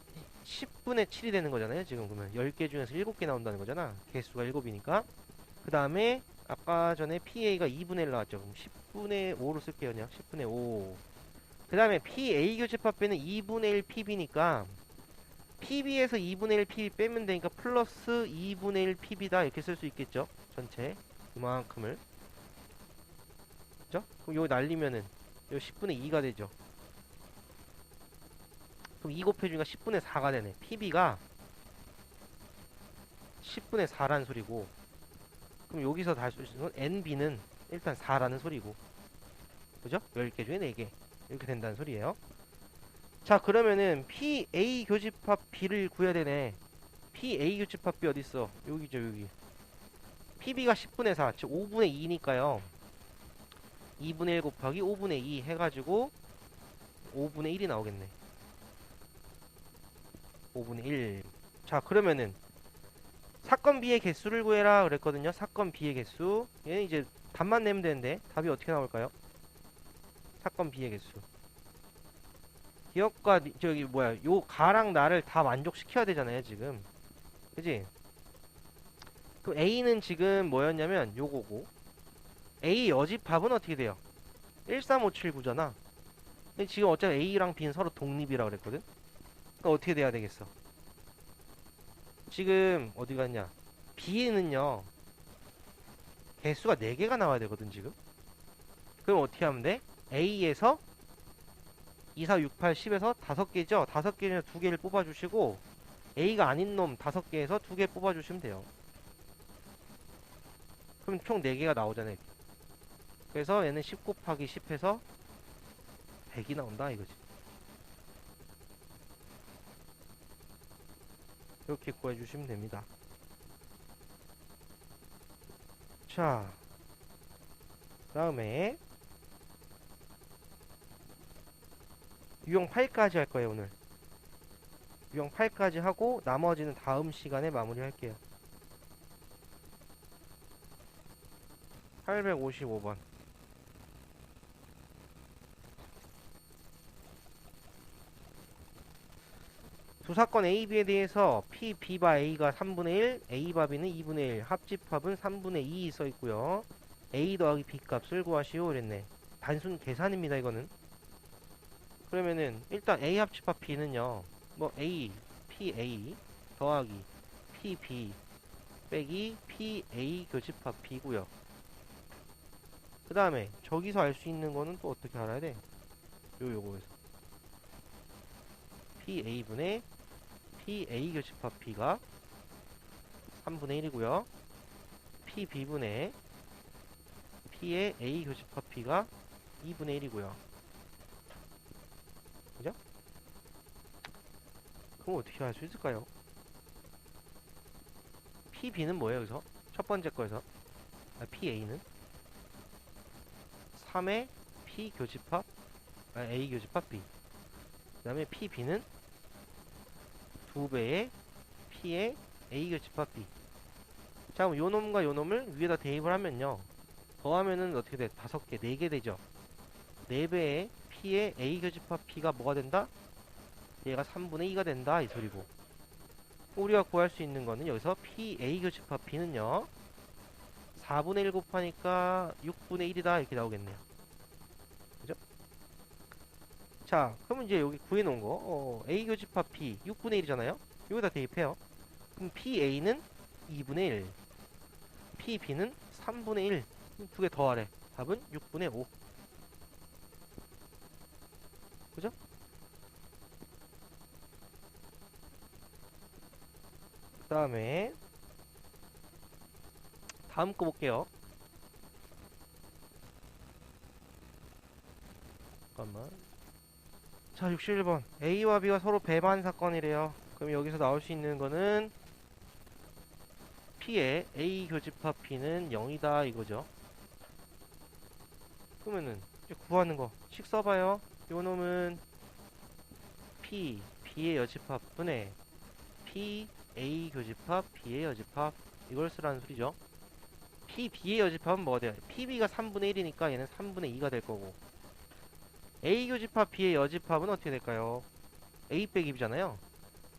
10분의 7이 되는 거잖아요. 지금 그러면 10개 중에서 7개 나온다는 거잖아. 개수가 7이니까. 그 다음에 아까 전에 PA가 2분의 1 나왔죠. 그럼 10분의 5로 쓸게요. 그냥 10분의 5. 그 다음에 PA 교집합 B는 2분의 1 PB니까 PB에서 2분의 1 PB 빼면 되니까 플러스 2분의 1 PB다 이렇게 쓸 수 있겠죠. 전체 이만큼을. 그죠? 그럼 요거 날리면은 요 10분의 2가 되죠. 그럼 2 곱해주니까 10분의 4가 되네. PB가 10분의 4라는 소리고, 그럼 여기서 다 할 수 있는 건 NB는 일단 4라는 소리고, 그죠? 10개 중에 4개 이렇게 된다는 소리예요. 자, 그러면은 PA 교집합 B를 구해야 되네. PA 교집합 B 어딨어? 여기죠, 여기. PB가 10분의 4, 즉 5분의 2니까요. 2분의 1 곱하기 5분의 2 해가지고 5분의 1이 나오겠네. 5분의 1. 자, 그러면은 사건 B의 개수를 구해라 그랬거든요. 사건 B의 개수. 얘는 이제 답만 내면 되는데 답이 어떻게 나올까요? 사건 B의 개수. 기억과 저기 뭐야 요 가랑 나를 다 만족시켜야 되잖아요 지금. 그지? 그럼 A는 지금 뭐였냐면 요거고, A 여집합은 어떻게 돼요? 13579잖아. 근데 지금 어차피 A랑 B는 서로 독립이라 그랬거든. 그러니까 어떻게 돼야 되겠어? 지금 어디 갔냐? B는요 개수가 4개가 나와야 되거든 지금. 그럼 어떻게 하면 돼? A에서 2, 4, 6, 8, 10에서 5개죠? 5개 중에 2개를 뽑아주시고 A가 아닌 놈 5개에서 2개 뽑아주시면 돼요. 그럼 총 4개가 나오잖아요. 그래서 얘는 10 곱하기 10 해서 100이 나온다 이거지. 이렇게 구해주시면 됩니다. 자, 다음에 유형 8까지 할 거예요 오늘. 유형 8까지 하고 나머지는 다음 시간에 마무리 할게요. 855번. 두 사건 A, B에 대해서 P, B바 A가 3분의 1, A바 B는 2분의 1, 합집합은 3분의 2 써있고요. A 더하기 B 값을 구하시오 그랬네. 단순 계산입니다 이거는. 그러면은 일단 A 합집합 B는요 뭐 A, PA 더하기 PB 빼기 PA 교집합 B고요. 그 다음에 저기서 알 수 있는 거는 또 어떻게 알아야 돼? 요거에서 PA분의 PA 교집합 B가 3분의 1이고요. PB분의 P의 A 교집합 B가 2분의 1이고요. 그죠? 그럼 어떻게 할 수 있을까요? PB는 뭐예요, 여기서? 첫 번째 거에서. PA는 3의 P 교집합 A 교집합 B. 그 다음에 PB는 2배의 P의 A 교집합 B. 자, 그럼 요 놈과 요 놈을 위에다 대입을 하면요. 더하면은 어떻게 돼? 5개, 4개 되죠? 4배의 P의 A 교집합 P가 뭐가 된다? 얘가 3분의 2가 된다, 이 소리고. 우리가 구할 수 있는 거는 여기서 P A 교집합 P는요. 4분의 1 곱하니까 6분의 1이다, 이렇게 나오겠네요. 그죠? 자, 그럼 이제 여기 구해놓은 거, A 교집합 P 6분의 1이잖아요? 여기다 대입해요. 그럼 PA는 2분의 1, PB는 3분의 1. 두 개 더하래. 답은 6분의 5. 그죠? 그 다음에 다음 거 볼게요. 잠깐만. 자, 61번. A와 B가 서로 배만 사건이래요. 그럼 여기서 나올 수 있는 거는 P의 A 교집합 P는 0이다, 이거죠. 그러면은 이제 구하는 거 식 써봐요. 요 놈은 P, B의 여집합 분의 P, A 교집합, B의 여집합, 이걸 쓰라는 소리죠. P, B의 여집합은 뭐가 돼요? PB가 3분의 1이니까 얘는 3분의 2가 될 거고, A 교집합, B의 여집합은 어떻게 될까요? A 빼기 B잖아요.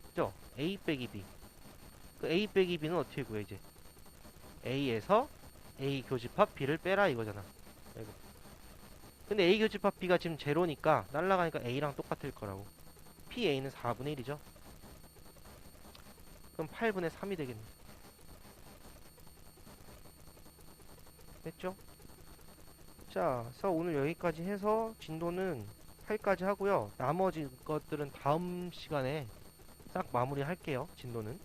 그죠? A 빼기 B. 그 A 빼기 B는 어떻게 구해, 이제? A에서 A 교집합 B를 빼라, 이거잖아. 아이고. 근데 A 교집합 B가 지금 제로니까 날라가니까 A랑 똑같을 거라고. PA는 4분의 1이죠. 그럼 8분의 3이 되겠네. 됐죠? 자, 그래서 오늘 여기까지 해서 진도는 8까지 하고요. 나머지 것들은 다음 시간에 싹 마무리 할게요. 진도는.